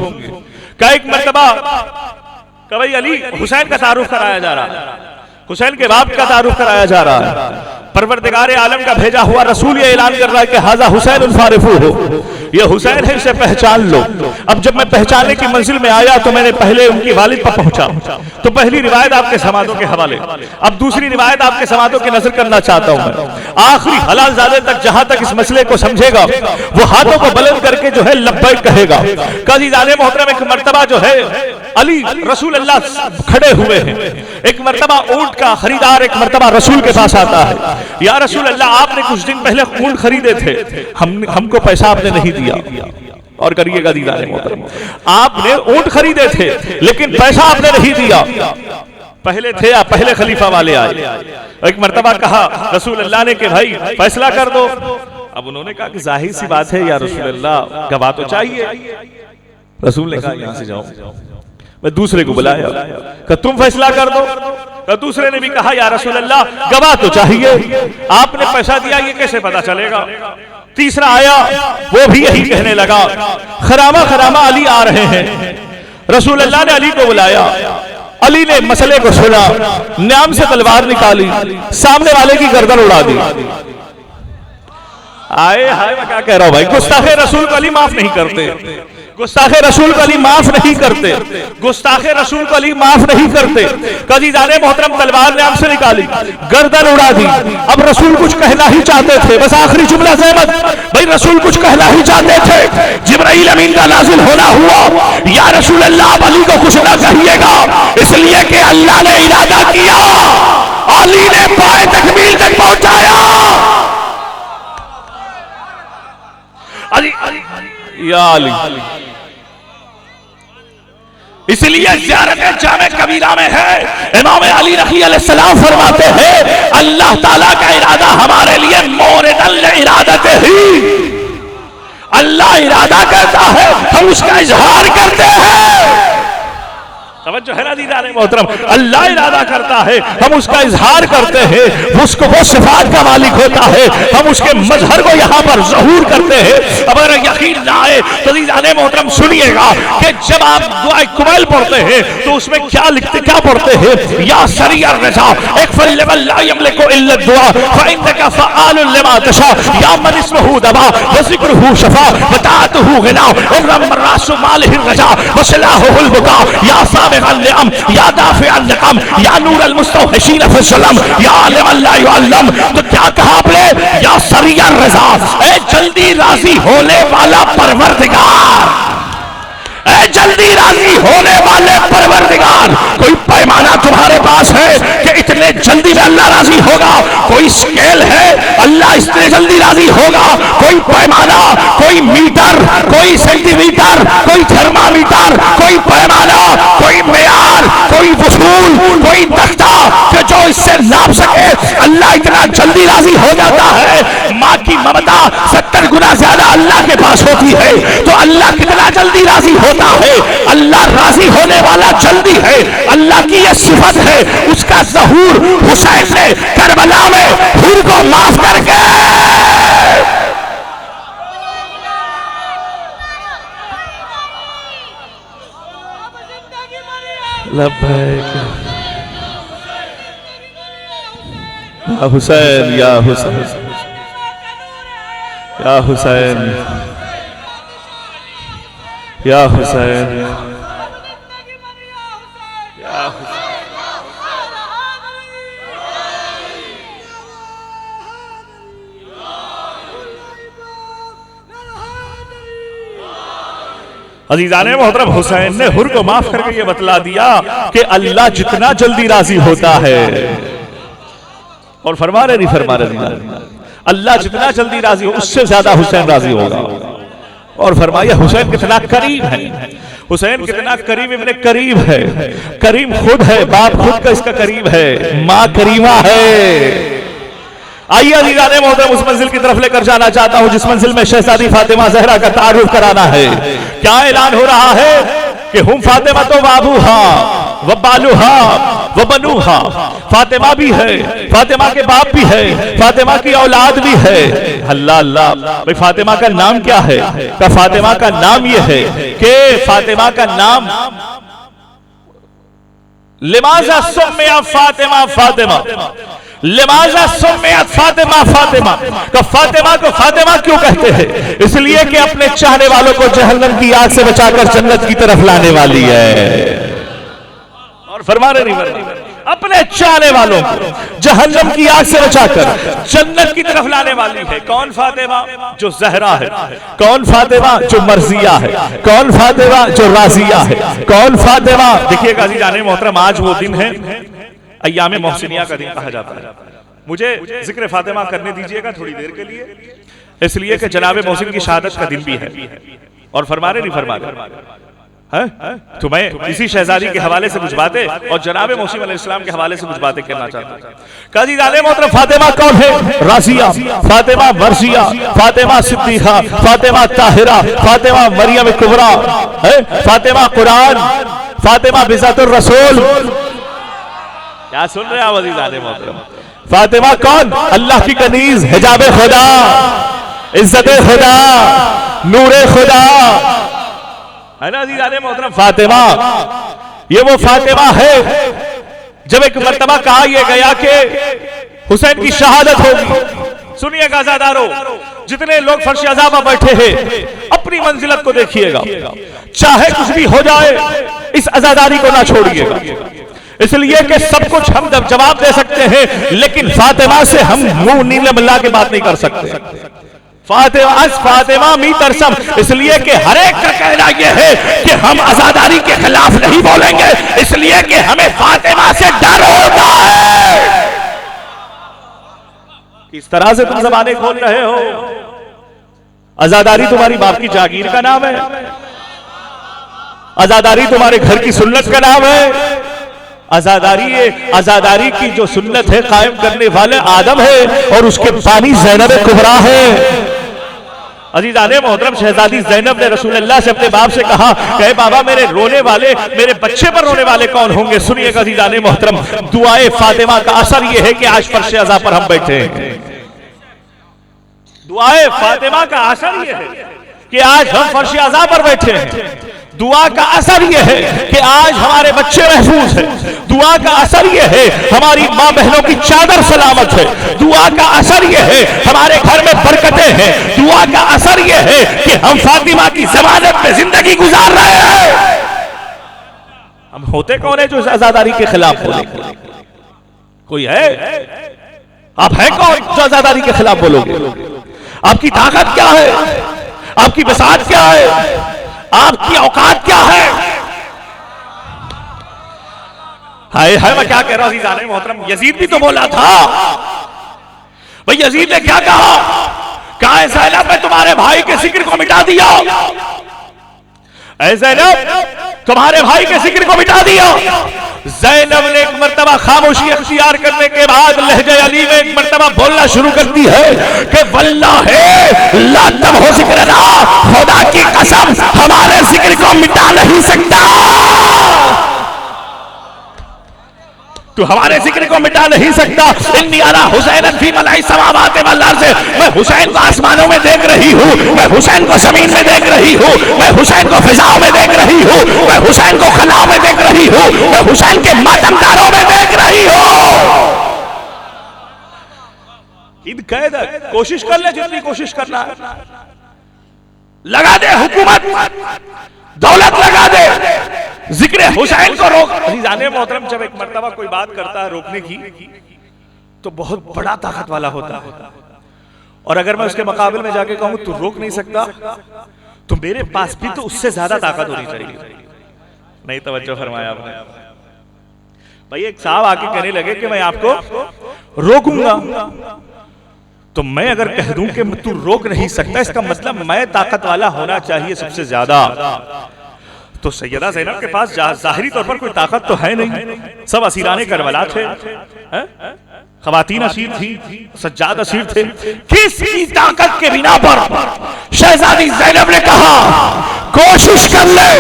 का एक मर्तबा कभी अली हुसैन का तारुफ कराया जा रहा है, हुसैन के बाप का तारुफ कराया जा रहा है। परवरदिगार आलम का भेजा हुआ रसूल ये ऐलान कर रहा है कि हाजा हुसैन फारिफू हो, ये हुसैन है, इसे पहचान लो। अब जब मैं पहचानने की मंजिल में आया तो मैंने पहले उनकी वालिद पर पहुंचा। तो पहली रिवायत आपके समातों के हवाले। अब दूसरी रिवायत आपके समातों की नजर करना चाहता हूं मैं। आखिरी हलालजादे तक जहां तक इस मसले को समझेगा वो हाथों को बुलंद करके जो है लब्बैक कहेगा। काज़ीज़ाने मोहतरम एक मर्तबा जो है अली रसूल अल्लाह खड़े हुए हैं। एक मर्तबा ऊंट का खरीदार एक मर्तबा रसूल के पास आता है, या रसूल अल्लाह आपने कुछ दिन पहले ऊंट खरीदे थे, हमको पैसा आपने नहीं दिया। और करिएगा दीदाने मोहतरम, आपने ऊंट खरीदे थे लेकिन पैसा आपने नहीं दिया। पहले थे या पहले खलीफा वाले आए। एक मर्तबा कहा रसूल अल्लाह ने कि भाई फैसला कर दो। अब उन्होंने कहा कि जाहिर सी बात है या रसूल अल्लाह गवाह तो चाहिए। रसूल ने कहा यहां से जाओ, मैं दूसरे को बुलाया कि तुम फैसला कर दो। तो दूसरे ने भी कहा या रसूल अल्लाह गवाह तो चाहिए, आपने पैसा दिया ये कैसे पता चलेगा। तीसरा आया, वो भी यही कहने लगा। खरामा खरामा अली आ रहे हैं। रसूल अल्लाह ने अली को बुलाया, अली ने मसले को सुना, न्याम से तलवार निकाली, सामने वाले की गर्दन उड़ा दी। आए हाय, मैं क्या कह रहा हूं भाई, गुस्ताखे रसूल को अली माफ नहीं करते, गुस्ताखे रसूल को अली माफ नहीं करते, गुस्ताखे रसूल को अली माफ नहीं करते। काज़ीज़ाने मोहतरम तलवार ने हमसे निकाली, गर्दन उड़ा दी। अब रसूल कुछ कहना ही चाहते थे, बस आखिरी जुमला ज़हमत भाई, रसूल कुछ कहना ही चाहते थे। जिब्राइल अमीन का नाज़िल होना हुआ, या रसूल अल्लाह आप अली को कुछ ना कहिएगा, इसलिए कि अल्लाह ने इरादा किया। अली ने पाए तकमील तक पहुंचाया। अली या अली, इसलिए ज़ियारत जामे कबीरा में है, इमाम अली रज़ी अलैहिस्सलाम फरमाते हैं अल्लाह ताला का इरादा हमारे लिए मोरदल इरादत ही, अल्लाह इरादा करता है हम उसका इजहार करते हैं। तवज्जो है ना दीदाने मोहतरम, अल्लाह इरादा करता है हम उसका इजहार करते हैं, उसको वो सिफात का मालिक होता है, हम उसके मजहर को यहाँ पर ज़हूर करते हैं। अब अगर यकीन ना आए तो दीदाने मोहतरम सुनिएगा कि जब आप दुआ कुमैल पढ़ते हैं तो उसमें क्या लिखते, क्या पढ़ते हैं, या सरियर रज़ा इकफल लिमन ला यमलिकु इल्ला दुआ फइन्नका फ़आलुन लिमा तशा या मन इस्मुहु दवा व ज़िक्रुहु शफा व ताअतुहु गिना इर्रम रासु मालिहि रज़ा व सलाहुल बुका या या दाफ़िअन निक़म या नूर अल मुस्तौहिशीन फ़िस्सलम या आलिमन ला युअल्लम। तो क्या कहा आपने, या सरियर रज़ा, ए जल्दी राजी होने वाला परवरदिगार, ए जल्दी राजी होने वाले परवरदिगार। कोई पैमाना तुम्हारे पास है कि इतने जल्दी में अल्लाह राजी होगा? कोई स्केल है अल्लाह इतने जल्दी राजी होगा? कोई पैमाना, कोई मीटर, कोई सेंटीमीटर, कोई थर्मामीटर, कोई पैमाना, कोई मेयार, कोई वसूल, कोई तख्ता कि जो इससे नाप सके? अल्लाह इतना जल्दी राजी हो जाता है। माँ की ममता 70 गुना ज्यादा अल्लाह के पास होती है, तो अल्लाह कितना जल्दी राजी होता है। अल्लाह राजी होने वाला जल्दी है, अल्लाह की यह सिफत है। उसका ज़हूर हुसैन ने करबला में हुर को माफ करके या हुसैन, या हुसैन, या हुसैन, या हुसैन, या अज़ीज़ाने मोहतरम, हुसैन ने हुर को माफ करके ये बतला दिया कि अल्लाह जितना जल्दी राजी होता है, और फरमा रहे नहीं फरमा रहे, अल्लाह जितना जल्दी राजी हो उससे ज्यादा हुसैन राजी होगा। और फरमाया हुसैन कितना करीब है, हुसैन कितना करीब इब्ने करीब है। करीम खुद है, बाप खुद का इसका करीब है, माँ करीमा है। आइए अज़ीज़ान मोहतरम उस मंजिल की तरफ लेकर जाना चाहता हूं जिस मंजिल में शहजादी फातिमा ज़हरा का तारुफ कराना है। क्या ऐलान हो रहा है कि हुम फातिमा तो बाबूहा व बालूहा व बनूहा, फातिमा भी है, फातिमा के बाप भी है, फातिमा की औलाद भी है। अल्लाह अल्लाह, भाई फातिमा का नाम क्या है? का फातिमा का नाम यह है कि फातिमा का नाम लिमाजा सुम्मिया फातिमा फातिमा, लिमाजा सुम्मियत फातिमा फातिमा, का फातिमा को फातिमा क्यों कहते हैं? इसलिए कि अपने चाहने वालों को जहन्नम की आग से बचाकर जन्नत की तरफ लाने वाली है। और फरमा रहे नहीं, अपने चाहने वालों को जहन्नम की आग से बचाकर जन्नत की तरफ लाने वाली है। कौन फातिमा? जो ज़हरा है। कौन फातिमा? जो मर्जिया है। कौन फातिमा? जो राजिया है। कौन फातिमा? देखिएगा अज़ीज़ान मोहतरम, आज वो दिन है, अय्याम मोहसिनिया का दिन कहा जाता है। मुझे जिक्र फातिमा करने दीजिएगा थोड़ी देर के लिए, इसलिए कि जनाब मोहसिन की शहादत का दिन भी है। और फरमा रहे नहीं फरमा रहे तो मैं इसी शहजादी के हवाले से कुछ बातें और जनाब मोहसिन अलैहिस्सलाम के हवाले से कुछ बातें कहना चाहता हूं। काजी जाने मोहतरम, फातिमा कौन है? राजिया, फातिमा मर्जिया, फातिमा सिद्दीका, फातिमा ताहिरा, फातिमा मरियम कुबरा, फातिमा कुरान, फातिमा बिज़ातुर रसूल। क्या सुन रहे हैं आप अज़ीज़ान मोहतरम? फातिमा कौन? अल्लाह की कनीज, हिजाब खुदा, इज्जत खुदा, नूर खुदा, है ना अज़ीज़ान मोहतरम? फातिमा, ये वो फातिमा है जब एक मर्तबा कहा यह गया कि हुसैन की शहादत होगी। सुनिएगा अज़ादारो, जितने लोग फर्श अज़ा पर बैठे हैं अपनी मंजिलत को देखिएगा, चाहे कुछ भी हो जाए इस अज़ादारी को ना छोड़िएगा, इसलिए कि सब कुछ हम जवाब दे सकते हैं, लेकिन फातिमा से हम मुंह नीले मिला के बात नहीं कर सकते। फातिमा मी तरसम, इसलिए कि हर एक का कहना यह है कि हम आजादारी के खिलाफ नहीं बोलेंगे, इसलिए कि हमें फातिमा से डर होता है। किस तरह से तुम ज़बानें खोल रहे हो? आजादारी तुम्हारी बाप की जागीर का नाम है, आजादारी तुम्हारे घर की सुन्नत का नाम है। आजादारी की जो सुन्नत है कायम करने वाले आदम है और उसके पानी ज़ैनब कुबरा है। अज़ीज़ाने मोहतरम, शहजादी ज़ैनब ने रसूलुल्लाह से अपने बाप से कहा कि बाबा मेरे रोने वाले, मेरे बच्चे पर रोने वाले कौन होंगे? सुनिएगा अज़ीज़ाने मोहतरम, दुआए फातिमा का असर यह है कि आज फर्श अज़ा पर हम बैठे हैं। दुआए फातिमा का असर यह है कि आज हम फर्श अज़ा पर बैठे हैं। दुआ का असर यह है कि आज हमारे बच्चे महफूज हैं। दुआ का असर यह है हमारी माँ बहनों की चादर सलामत है। दुआ का असर यह है हमारे घर में बरकतें हैं। दुआ का असर यह है कि हम फातिमा की ज़मानत में जिंदगी गुजार रहे हैं। हम होते कौन है जो आजादारी के खिलाफ बोले? कोई है? आप है कौन जो आजादारी के खिलाफ बोलोगे? आपकी ताकत क्या है? आपकी बसात क्या है? आपकी औकात क्या है? हाय हाय, मैं क्या कह रहा हूं अज़ीज़ाने मोहतरम, यजीद भी तो बोला था। भाई यजीद ने क्या कहा? कहा है ज़ैनब मैं तुम्हारे भाई के जिक्र को मिटा दिया। ऐ ज़ैनब तुम्हारे भाई के जिक्र को मिटा दिया। ज़ैनब ने एक मर्तबा खामोशी अख्तियार करने के बाद लहजे अली में एक मर्तबा बोलना शुरू करती है कि वल्लाहि ला तब हो जिक्र, खुदा की कसम हमारे जिक्र को मिटा नहीं सकता। तू हमारे जिक्र को मिटा नहीं सकता। इन्नी अरा हुसैन फी मलाई समावात वल अर्ज़, मैं हुसैन को आसमानों में देख रही हूँ, मैं हुसैन को जमीन में देख रही हूँ, मैं हुसैन को फिजाओं में देख रही हूँ, मैं हुसैन को खलाओं में देख रही हूँ, मैं हुसैन के मातमदारों में देख रही हूँ। ईद कैद, कोशिश कर ले जितनी कोशिश करना है, लगा दे हुकूमत, दौलत लगा दे, जिक्र हुसैन को रोक। अज़ीज़ाने मोहतरम, जब एक मर्तबा कोई बात करता है रोकने की तो बहुत बड़ा ताकत वाला होता है, और अगर मैं उसके मुकाबले में जाके कहूं तू रोक नहीं सकता, तो मेरे पास भी तो उससे ज्यादा ताकत होनी चाहिए। नहीं तवज्जो फरमाया आपने। भाई एक साहब आके कहने लगे कि मैं आपको रोकूंगा, तो मैं अगर कह दूं कि तू रोक नहीं सकता, इसका मतलब मैं ताकत वाला होना चाहिए सबसे ज्यादा। तो सैयदा ज़ैनब के पास जाहिरी तौर पर कोई ताकत तो है नहीं, सब असीराने करबला थे, खवातीन असीर थी, सज्जाद असीर थे। किसकी ताकत के बिना पर शहजादी ज़ैनब ने कहा कोशिश कर ले,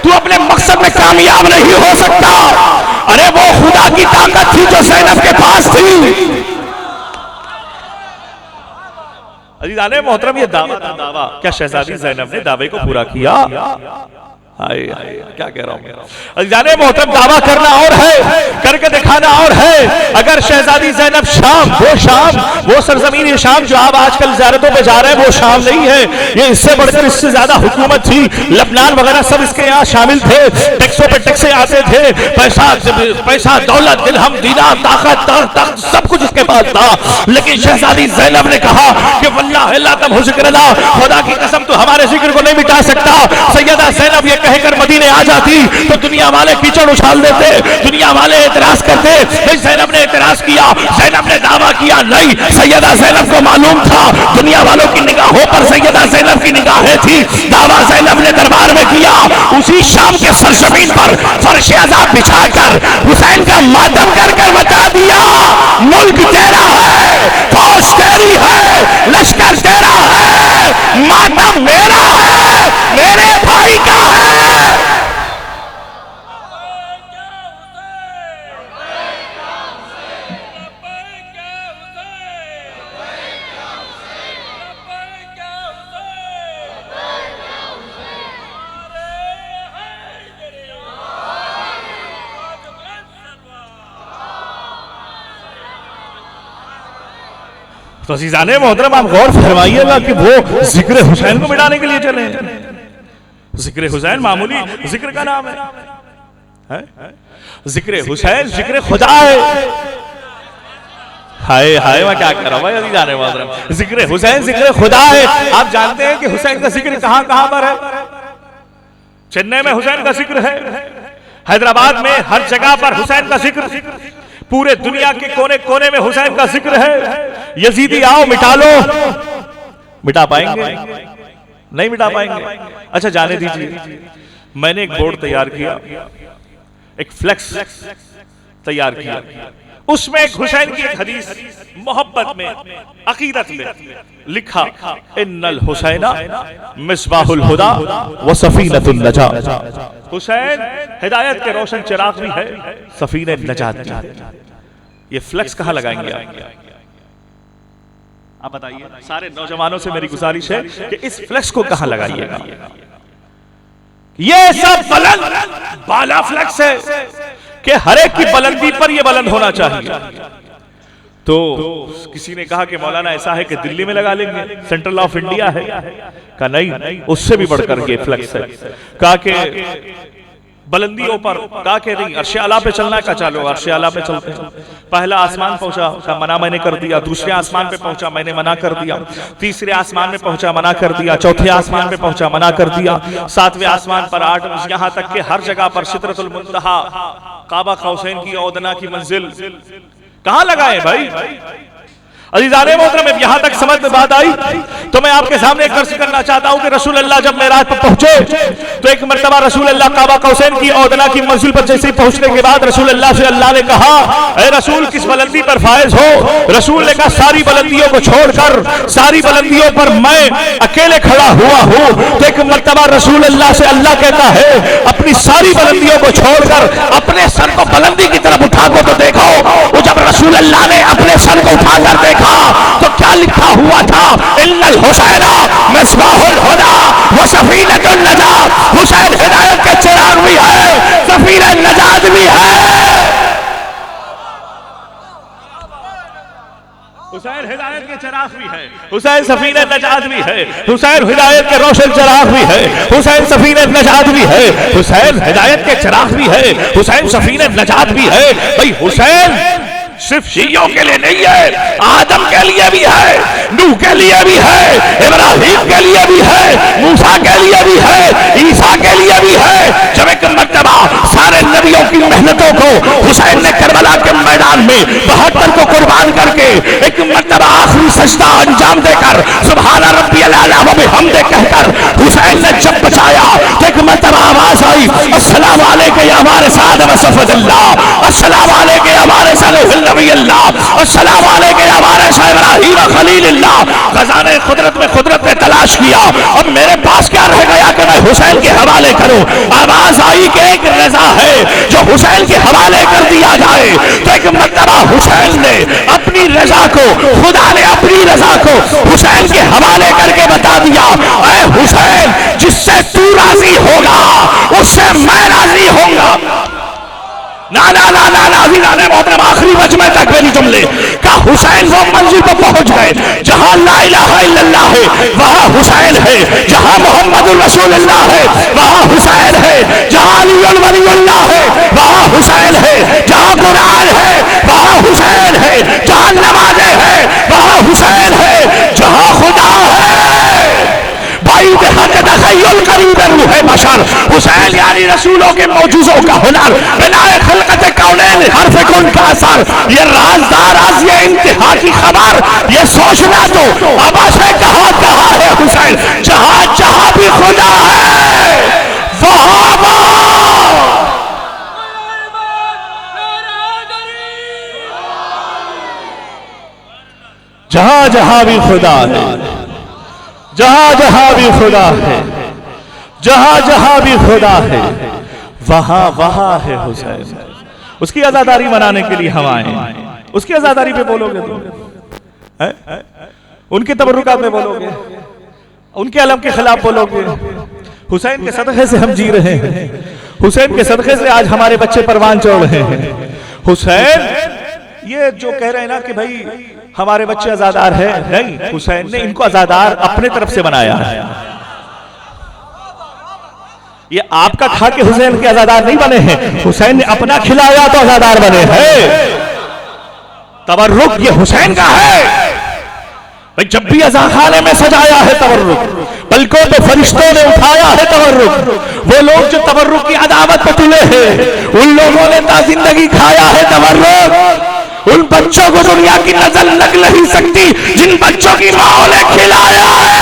तू अपने मकसद में कामयाब नहीं हो सकता। अरे वो खुदा की ताकत थी जो ज़ैनब के पास थी। अजीज़ाने मोहतरम, ये दावा था, दावा। क्या शहजादी ज़ैनब ने दावे को पूरा किया? हाय हाय, क्या कह रहा हूं। जाने मोहतरम, दावा करना और है, करके दिखाना और है। अगर शहजादी ज़ैनब शाम, वो सरजमीन शाम जो आप आजकल ज़ियारतों पे जा रहे हैं, वो शाम नहीं है। ये इससे बढ़कर, इससे ज्यादा हुकूमत थी। लबनान वगैरह सब इसके यहाँ शामिल थे। टैक्सों पे टैक्से आते थे। पैसा दौलत, दिरहम, दीनार, ताकत, तख्त, सब कुछ इसके पास था। लेकिन शहजादी ज़ैनब ने कहा कि वल्लाह ला तम ज़िक्रना, खुदा की कसम तू हमारे जिक्र को नहीं मिटा सकता। सैयदा ज़ैनब ये कहकर मदीने आ जाती तो दुनिया वाले कीचड़ उछाल देते, दुनिया वाले एतराज करते। ज़ैनब ने एतराज किया, ज़ैनब ने दावा किया। नहीं, सैयदा ज़ैनब को मालूम था दुनिया वालों की निगाहों पर सैयदा ज़ैनब की निगाहें थी। दावा ज़ैनब ने दरबार में किया। उसी शाम के सरजमीन पर फर्श अज़ाब बिछाकर हुसैन का मातम कर कर बता दिया, मुल्क तेरा है, फौज तेरी है, लश्कर तेरा है, मातम मेरा है, मेरे भाई का है। तो अज़ीज़ाने मोहतरम, आप गौर फरमाइएगा कि वो जिक्र हुसैन को मिटाने के लिए चले। जिक्र हुसैन मामूली जिक्र का नाम है? जिक्र हुसैन जिक्र खुदा है। हाय हाय, मैं क्या कर रहा हूं भाई। अज़ीज़ाने मोहतरम, जिक्र हुसैन जिक्र खुदा है। आप जानते हैं कि हुसैन का जिक्र कहां कहां पर है? चेन्नई में हुसैन का जिक्र है, हैदराबाद में हर जगह पर हुसैन का जिक्र, पूरे दुनिया के कोने कोने में हुसैन का जिक्र है। यजीदी आओ मिटा लो, मिटा पाएंगे? नहीं मिटा पाएंगे। अच्छा जाने दीजिए, मैंने एक बोर्ड तैयार किया, एक फ्लेक्स तैयार किया। उसमें एक हुसैन की एक हदीस मोहब्बत में, अकीदत में लिखा, इन्नल हुसैना मिसबाहुल हुदा व सफीनतुन नजात। हुसैन हिदायत के रोशन चिराग भी है, सफीने नजात भी है। ये फ्लेक्स कहां लगाएंगे आप बताइए? सारे नौजवानों से मेरी गुजारिश है कि इस फ्लेक्स को कहां लगाइएगा। ये सब बुलंद बाला फ्लेक्स है कि हर एक की बुलंदी पर यह बुलंद होना चाहिए। तो किसी ने कहा कि मौलाना ऐसा है कि दिल्ली में लगा लेंगे, सेंट्रल ऑफ इंडिया है। कहा नहीं, उससे भी बढ़कर के फ्लेक्स है। कहा कि बुलंदियों पर, कहा कि नहीं अर्श आला पे चलना का, चलो अर्श आला पे चलते हैं। पहला आसमान पहुंचा, का मना मैंने कर दिया। दूसरे आसमान पे पहुंचा, मैंने मना कर दिया। तीसरे आसमान में पहुंचा, मना कर दिया। चौथे आसमान पे पहुंचा, मना कर दिया। सातवें आसमान पर 8, यहां तक कि हर जगह पर सिदरतुल मुंतहा, काबा कौसैन की औदना की मंजिल कहां लगाए भाई? अज़ीज़ाने मोहतरम, यहां तक समझ में बात आई तो मैं आपके सामने एक अर्ज़ करना चाहता हूं कि रसूल अल्लाह जब मेराज पर पहुंचे तो एक मर्तबा रसूल अल्लाह काबा कौसैन की औदना की मंजिल पर जैसे ही पहुंचने के बाद रसूल अल्लाह से अल्लाह ने कहा, ऐ रसूल किस बुलंदी पर फायज हो? रसूल ने कहा सारी बुलंदियों को छोड़कर, सारी बुलंदियों पर मैं अकेले खड़ा हुआ हूं। तो एक मर्तबा रसूल अल्लाह से अल्लाह कहता है, अपनी सारी बुलंदियों को छोड़कर अपने सर को बुलंदी की तरफ उठा को तो देखो। वो जब रसूल अल्लाह ने अपने सर को उठाकर देखा तो क्या लिखा हुआ था? इन्नल हुसैना मिसबाहुल हुदा व सफीनतुन नजात। हुसैन हिदायत के चिराग भी है, सफीने नजात भी है। हुसैन हिदायत के चिराग भी है, हुसैन सफीने नजात भी है। हुसैन हिदायत के रोशन चिराग भी है, हुसैन सफीने नजात भी है। हुसैन हिदायत के चिराग भी है, हुसैन सफीने नजात भी है। भाई हुसैन सिर्फ शियों के लिए नहीं है, आदम के लिए भी है, नूह के लिए भी है, इब्राहिम के लिए भी है, मूसा के लिए भी है, ईसा के लिए भी है। जब एक मर्तबा सारे नबियों की मेहनतों को हुसैन ने करबला के मैदान में 72 को कुर्बान करके एक मर्तबा आखिरी सजदा अंजाम देकर सुभान रब्बियल आला व बिहम्दे कहकर हुसैन ने जब बचाया तो एक मर्तबा आवाज आई, अस्सलाम वालेकुम या हमारे साथ वसफदल्लाह, अस्सलाम वालेकुम या हमारे साथ अस्सलाम अलैका या वारिस इब्राहीम खलीलुल्लाह। खजाने कुदरत में तलाश किया, अब मेरे पास क्या रह गया कि मैं हुसैन के हवाले करूं। आवाज आई कि एक रजा है जो हुसैन के हवाले कर दिया जाए। तो एक मर्तबा हुसैन ने अपनी रजा को, खुदा ने अपनी रजा को हुसैन के हवाले करके बता दिया, ऐ हुसैन जिससे तू राजी होगा उससे मैं राजी होऊंगा। ना ना ना ना ना मोहतरम आखिरी मजमे तक मेरी जुमले का हुसैन वो मंजिल पर पहुंच गए जहां ला इलाहा इल्लल्लाह है वहां हुसैन है, जहां मोहम्मदुर रसूलुल्लाह है वहां हुसैन है, जहां अलीउल वलीउल्लाह है वहां हुसैन है, जहां कुरान है वहां हुसैन है, जहां नमाज़ें है वहां हुसैन है, जहां खुदा है भाई तखय्युल करीब रूह बशर हुसैन यानी रसूलों के मौजूजों का हुनर, बिनाए खलकत कौनैन हर्फ कुन का असर, ये राज़दार ये इंतहा की खबर, ये सोचना तो अब से कहां है हुसैन, जहां जहां भी खुदा है वहां जहां जहां भी खुदा है, जहां जहां भी खुदा है, जहां जहां भी खुदा है वहां वहां है हुसैन। उसकी आजादारी मनाने के लिए हम आए। उसकी आजादारी पे बोलोगे तो उनके तबर्रुकात में बोलोगे, उनके अलम के खिलाफ बोलोगे। हुसैन के सदक़े से हम जी रहे हैं, हुसैन के सदक़े से आज हमारे बच्चे परवान चढ़ रहे हैं। हुसैन ये जो कह रहे हैं ना कि भाई हमारे बच्चे आजादार है, नहीं, हुसैन ने इनको आजादार अपने तरफ से बनाया है। ये आपका खा के हुसैन के आजादार नहीं बने हैं, हुसैन ने अपना खिलाया तो आजादार बने हैं। तबर्रुक ये हुसैन का है भाई, जब भी अज़ा खाने में सजाया है तबर्रुक, पलकों पे फरिश्तों ने उठाया है तबर्रुक। वो लोग जो तबर्रुक की अदावत पे तुले हैं उन लोगों ने ता जिंदगी खाया है तबर्रुक। उन बच्चों को दुनिया की नजर लग नहीं सकती जिन बच्चों की मां ने खिलाया है।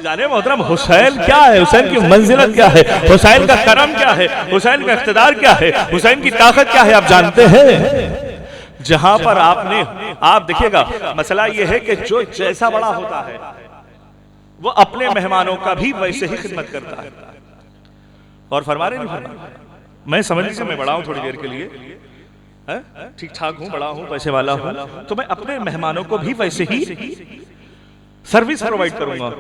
जाने मोहतरम हुसैन क्या है, हुसैन की मंजिलत क्या है, हुसैन का करम क्या है, हुसैन का इख्तिदार क्या है, हुसैन की ताकत क्या है आप जानते हैं। जहां पर आप देखिएगा मसला यह है कि जो जैसा बड़ा होता है वो अपने मेहमानों का भी वैसे ही खिदमत करता है। और फरमा रहे नहीं, मैं समझ लीजिए मैं बड़ा हूं थोड़ी देर के लिए, ठीक ठाक हूं, बड़ा हूं, पैसे वाला हूं, तो मैं अपने मेहमानों को भी वैसे ही सर्विस प्रोवाइड करूंगा।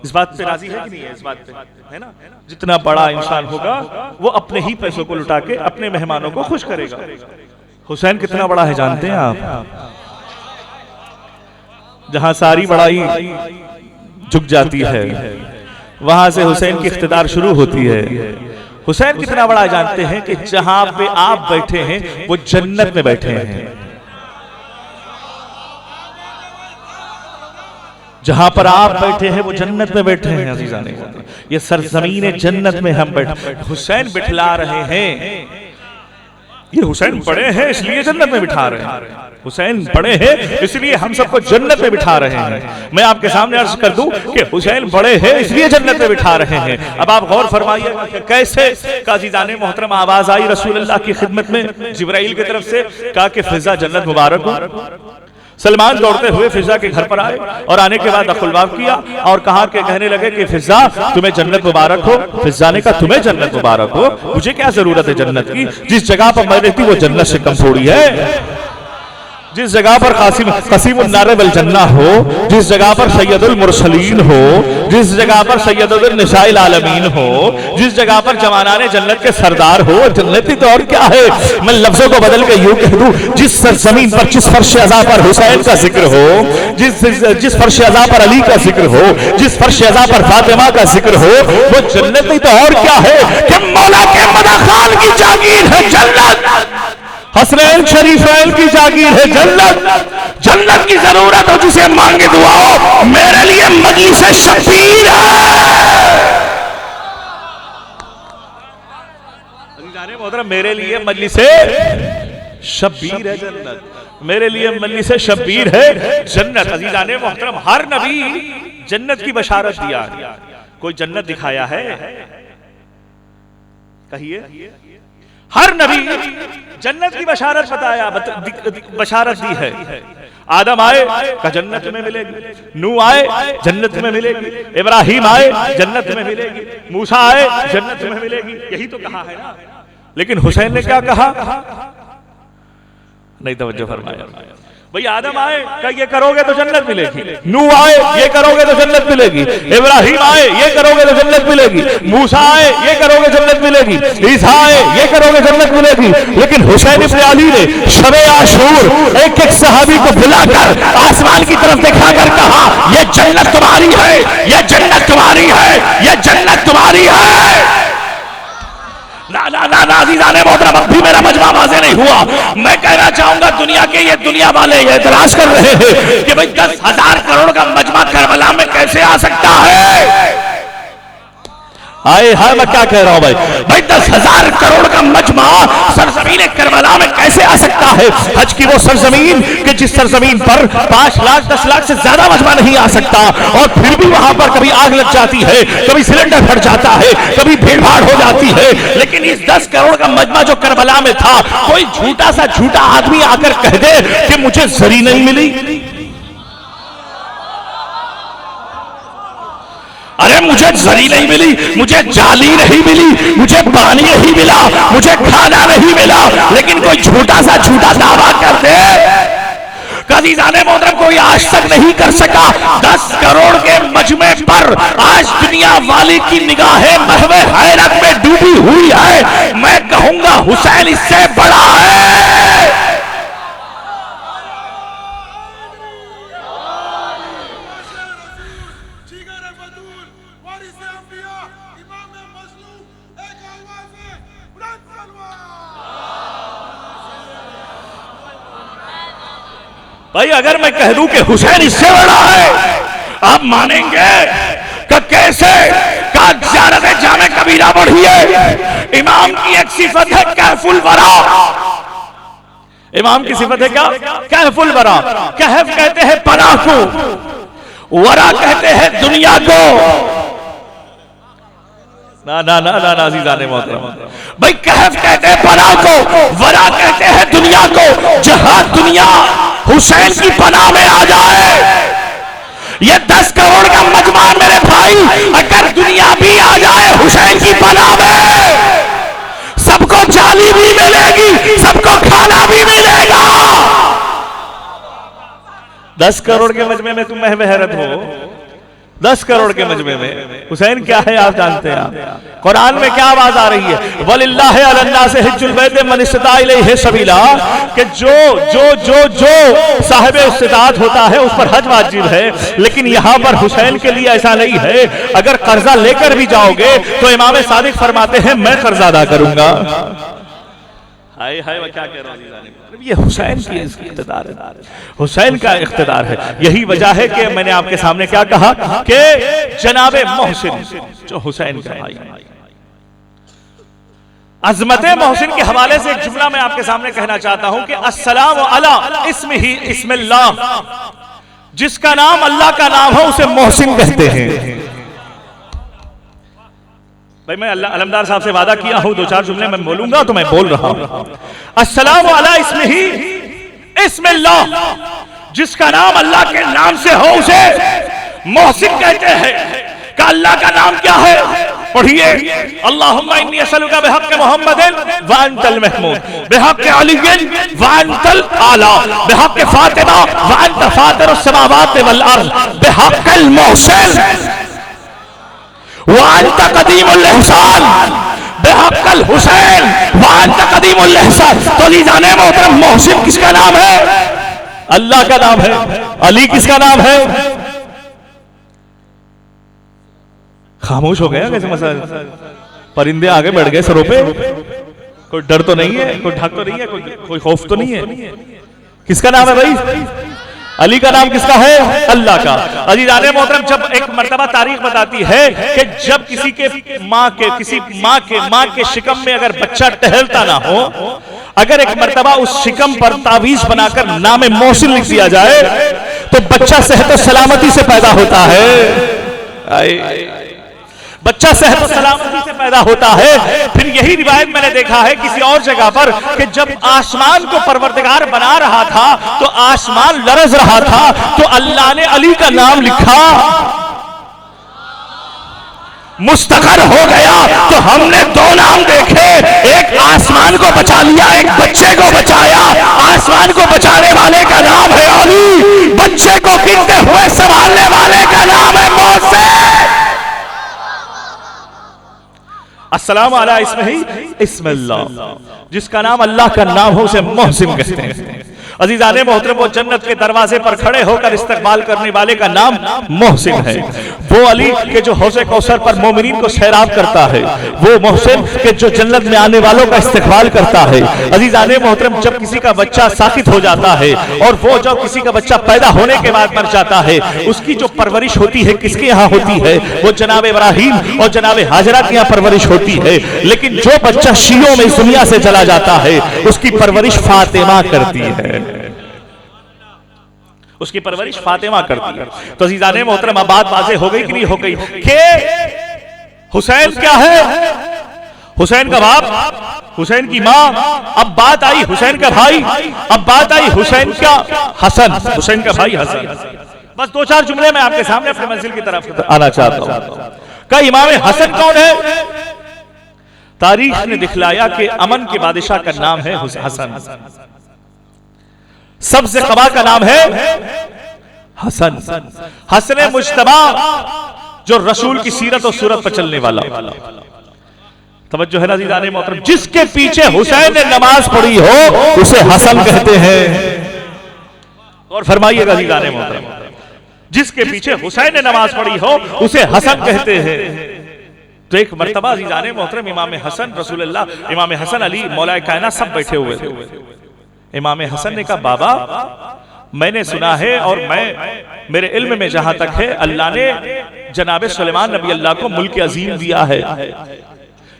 इस बात पे राजी है कि नहीं है? इस बात पे है ना, जितना बड़ा इंसान होगा वो अपने ही पैसों को लुटा के अपने मेहमानों को खुश करेगा। हुसैन कितना बड़ा है जानते हैं आप? जहां सारी बड़ाई झुक जाती है वहां से हुसैन की इख्तिदार शुरू होती है। हुसैन कितना बड़ा जानते हैं कि जहां पे आप बैठे हैं वो जन्नत में बैठे हैं। जहां पर आप बैठे हैं वो जन्नत में बैठे हैं। अजीजाने, ये सरजमीन जन्नत में हम बैठे, हुसैन बिठला रहे हैं। ये हुसैन बड़े हैं इसलिए जन्नत में बिठा रहे हैं, हुसैन बड़े हैं इसलिए हम सबको जन्नत में बिठा रहे हैं। मैं आपके सामने अर्ज कर दूं कि हुसैन बड़े हैं इसलिए जन्नत में बिठा रहे हैं। अब आप गौर फरमाइएगा कि कैसे काज़ीदाने मोहतरम आवाज आई रसूलुल्लाह की खिदमत में जिब्राइल की तरफ से, कहा कि फिजा जन्नत मुबारक हो। सलमान दौड़ते हुए फिजा के घर पर आए और आने के बाद दखुलबाब किया और कहा कि कहने लगे कि फिजा तुम्हें जन्नत मुबारक हो। फिजा ने कहा तुम्हें जन्नत मुबारक हो, मुझे क्या जरूरत है जन्नत की, जिस जगह पर मैं रहती वो जन्नत से कम थोड़ी है। जिस जगह पर कसीमुन नारे वल जन्ना हो, जिस जगह पर सैयदुल मुरसलीन हो, जिस जगह पर सैयदुल निसाइल आलमीन हो, जिस जगह पर जवानाने जन्नत के सरदार हो, जन्नती तो और क्या है। मैं लफ्जों को बदल के यूं कह दूं, जिस जमीन पर जिस फर्श अज़ा पर हुसैन का जिक्र हो, जिस फर्श अज़ा पर अली का जिक्र हो, जिस फर्श अज़ा पर फातिमा का जिक्र हो, वो जन्नती तो और क्या है कि मौला के मदा खान की जागीर है जन्नत, हसनैन शरीफैन की जागीर है जन्नत। जन्नत की जरूरत हो जिसे मांगे दुआओ, मेरे लिए मजलिस शबीर है। मोहतरम मेरे लिए मजलिस शबीर है जन्नत, मेरे लिए मजलिस शबीर है जन्नत। अजीजाने मोहतरम हर नबी जन्नत की बशारत दिया, कोई जन्नत दिखाया है? कहिए। हर नबी जन्नत की बशारत बताया, बशारत दी है। आदम आए का जन्नत में मिलेगी, नूह आए जन्नत में मिलेगी, इब्राहिम आए जन्नत में मिलेगी, मूसा आए जन्नत में मिलेगी, यही तो कहा है ना। लेकिन हुसैन ने क्या कहा? नहीं तवज्जो फरमाया। भाई आदम आए क्या ये करोगे तो जन्नत मिलेगी, नूह आए ये करोगे तो जन्नत मिलेगी, इब्राहिम आए ये करोगे तो जन्नत मिलेगी, मूसा आए ये करोगे जन्नत मिलेगी, ईसा आए ये करोगे जन्नत मिलेगी। लेकिन हुसैन इब्न अली ने शबे आशूर एक एक सहाबी को बुलाकर आसमान की तरफ दिखाकर कहा, ये जन्नत तुम्हारी है, ये जन्नत तुम्हारी है, ये जन्नत तुम्हारी है। ना ना ना ना अज़ीज़ाने मोहतरम, अब भी मेरा मजमा वाज़ेह नहीं हुआ। मैं कहना चाहूंगा दुनिया के ये दुनिया वाले ये एतराज कर रहे हैं कि भाई 10,000 करोड़ का मजमा करबला में कैसे आ सकता है। आए हाय मैं क्या कह रहा हूं भाई 10,000 करोड़ का मजमा सरजमीन करबला में कैसे आ सकता है। हज की वो सरजमीन कि जिस सरजमीन पर 5 लाख 10 लाख से ज्यादा मजमा नहीं आ सकता, और फिर भी वहां पर कभी आग लग जाती है, कभी सिलेंडर फट जाता है, कभी भीड़ भाड़ हो जाती है। लेकिन इस 10 करोड़ का मजमा जो करबला में था, कोई झूठा सा झूठा आदमी आकर कह दे कि मुझे जरी नहीं मिली, अरे मुझे जरी नहीं मिली, मुझे जाली नहीं मिली, मुझे पानी नहीं मिला, मुझे खाना नहीं मिला, लेकिन कोई झूठा सा झूठा दावा कर दे, अज़ीज़ाने मोहतरम कोई आज तक नहीं कर सका। 10 करोड़ के मजमे पर आज दुनिया वाली की निगाहें महवे हैरत में डूबी हुई है। मैं कहूंगा हुसैन इससे बड़ा है। भाई अगर मैं कह दूं कि हुसैन इससे बड़ा है, आप मानेंगे कि कैसे? का ज़ियारत जामे कबीरा पढ़िए, इमाम की एक सिफत है कहफुल वरा। इमाम की सिफत है क्या? कहफुल वरा। कहफ कहते हैं पनाह को, वरा कहते हैं दुनिया को। ना ना ना ना ना अज़ीज़ाने मोहतरम, भाई कहफ कहते हैं पनाह को, वरा कहते हैं दुनिया को। जहां दुनिया हुसैन की पनाह में आ जाए, ये 10 करोड़ का मजमा मेरे भाई, अगर दुनिया भी आ जाए हुसैन की पनाह में, सबको जाली भी मिलेगी, सबको खाना भी मिलेगा। 10 करोड़ के मजमे में तुम महवे हैरत हो। 10 करोड़ के मजमे में हुसैन क्या है आप जानते हैं? कुरान में क्या आवाज आ रही है? वलिल्लाहि अलन्नास हिज्जुल बैत मन इस्तता इलैहि सबीला, कि जो जो जो जो साहिब इस्तिताअत होता है उस पर हज वाजिब है। लेकिन यहाँ पर हुसैन के लिए ऐसा नहीं है। अगर कर्जा लेकर भी जाओगे तो इमाम सादिक फरमाते हैं मैं कर्जा अदा करूंगा। हाय हाय मैं क्या कह रहा हूं, ये हुसैन की इख्तिदार है, हुसैन का इख्तिदार है। यही वजह है कि मैंने आपके सामने क्या कहा कि जनाबे मोहसिन जो हुसैन का भाई, अजमत मोहसिन के हवाले से एक जुमला मैं आपके सामने कहना चाहता हूं कि अस्सलामु अला इस्मिही इस्मिल्लाह, जिसका नाम अल्लाह का नाम है उसे मोहसिन कहते हैं। भाई मैं अल्लाह अलमदार साहब से वादा किया हूं 2-4 जुमले मैं बोलूंगा तो मैं बोल रहा हूं। अस्सलामु अला इस्मिही इस्मिल्लाह, जिसका नाम अल्लाह के नाम से हो उसे मोहसिन कहते हैं। का अल्लाह का नाम क्या है? पढ़िए, अल्लाहुम्मा इन्नी असअलुका बिहक़्क़ि मुहम्मदिन व अंतल महमूद, बिहक़्क़ि अलीय्यिन व अंतल आला, बिहक़्क़ि फातिमा व अंत फातिरुस समावाति वल अर्ज़, बिहक़्क़िल मुहसिन व अंत क़दीमुल इहसान, बिहक़्क़िल हुसैन व अंत क़दीमुल इहसान। तो अज़ीज़ाने मोहतरम मोहसिन किसका नाम है? अल्लाह का नाम है। अली किसका नाम है? खामोश हो गया कैसे मसला? परिंदे आगे बढ़ गए सरों पे। कोई डर तो नहीं है, कोई ढक तो नहीं है, कोई खौफ तो नहीं है। किसका नाम है भाई? अली का नाम किसका है? अल्लाह का। अज़ीज़ाने मोहतरम जब एक मर्तबा तारीख बताती है कि जब किसी माँ के शिकम में अगर बच्चा टहलता ना हो, अगर एक मर्तबा उस शिकम पर तावीज बनाकर नाम मोहसिन लिख दिया जाए तो बच्चा सेहत और सलामती से पैदा होता है। बच्चा सेहत और सलामती से पैदा होता है। फिर यही रिवायत मैंने देखा है किसी और जगह पर कि जब आसमान को परवरदिगार बना रहा था तो आसमान लरज रहा था, तो अल्लाह ने अली का नाम लिखा, मुस्तकर हो गया। तो हमने दो नाम देखे, एक आसमान को बचा लिया, एक बच्चे को बचाया। आसमान को बचाने वाले का नाम है अली, बच्चे को गिरते हुए संभालने वाले का नाम है मोहसिन। अस्सलाम अला इस्मिल्लाह, जिसका नाम अल्लाह का नाम हो उसे मोहसिन कहते हैं। अजीजाने मोहतरम, वो जन्नत के दरवाजे पर खड़े होकर इस्तकबाल करने वाले का नाम मोहसिन है। वो अली के जो हौज़े कौसर पर मोमिनीन को सैराब करता है, वो मोहसिन के जो जन्नत में आने वालों का इस्तकबाल करता है। अजीजाने मोहतरम, जब किसी का बच्चा साकित हो जाता है और वो जब किसी का बच्चा पैदा होने के बाद मर जाता है, उसकी जो परवरिश होती है किसके यहाँ होती है? वो जनाब इब्राहीम और जनाब हाजरा के यहाँ परवरिश होती है। लेकिन जो बच्चा शियों में इस दुनिया से चला जाता है, उसकी परवरिश फातिमा करती है, उसकी परवरिश फातिमा करती है। तो अज़ीज़ाने मोहतरम, अब बात वाज़ेह हो गई कि नहीं हो गई कि हुसैन क्या है? हुसैन का बाप, हुसैन की मां। अब बात आई हुसैन का भाई, अब बात आई हुसैन का हसन, हुसैन का भाई हसन। बस दो चार जुमले में आपके सामने अपने मंजिल की तरफ आना चाहता हूं। का इमाम हसन कौन है? तारीख ने दिखलाया कि अमन के बादशाह का नाम है हसन, सबसे कबा का नाम है हसन, हसन मुज्तबा, जो रसूल की सीरत और सूरत पर चलने वाला। तवज्जो है ना अज़ीज़ाने मोहतरम, जिसके पीछे हुसैन ने नमाज पढ़ी हो उसे हसन कहते हैं। और फरमाइएगा अज़ीज़ाने मोहतरम, जिसके पीछे हुसैन ने नमाज पढ़ी हो उसे हसन कहते हैं। तो एक मर्तबा अज़ीज़ाने मोहतरम, इमाम हसन रसूलुल्लाह, इमाम हसन अली मौलाए कायनात सब बैठे हुए थे। इमाम हसन ने कहा, बाबा मैंने सुना है और मेरे इल्म में जहां तक है, अल्लाह ने जनाब सुलेमान नबी अल्लाह को मुल्क अजीम दिया है,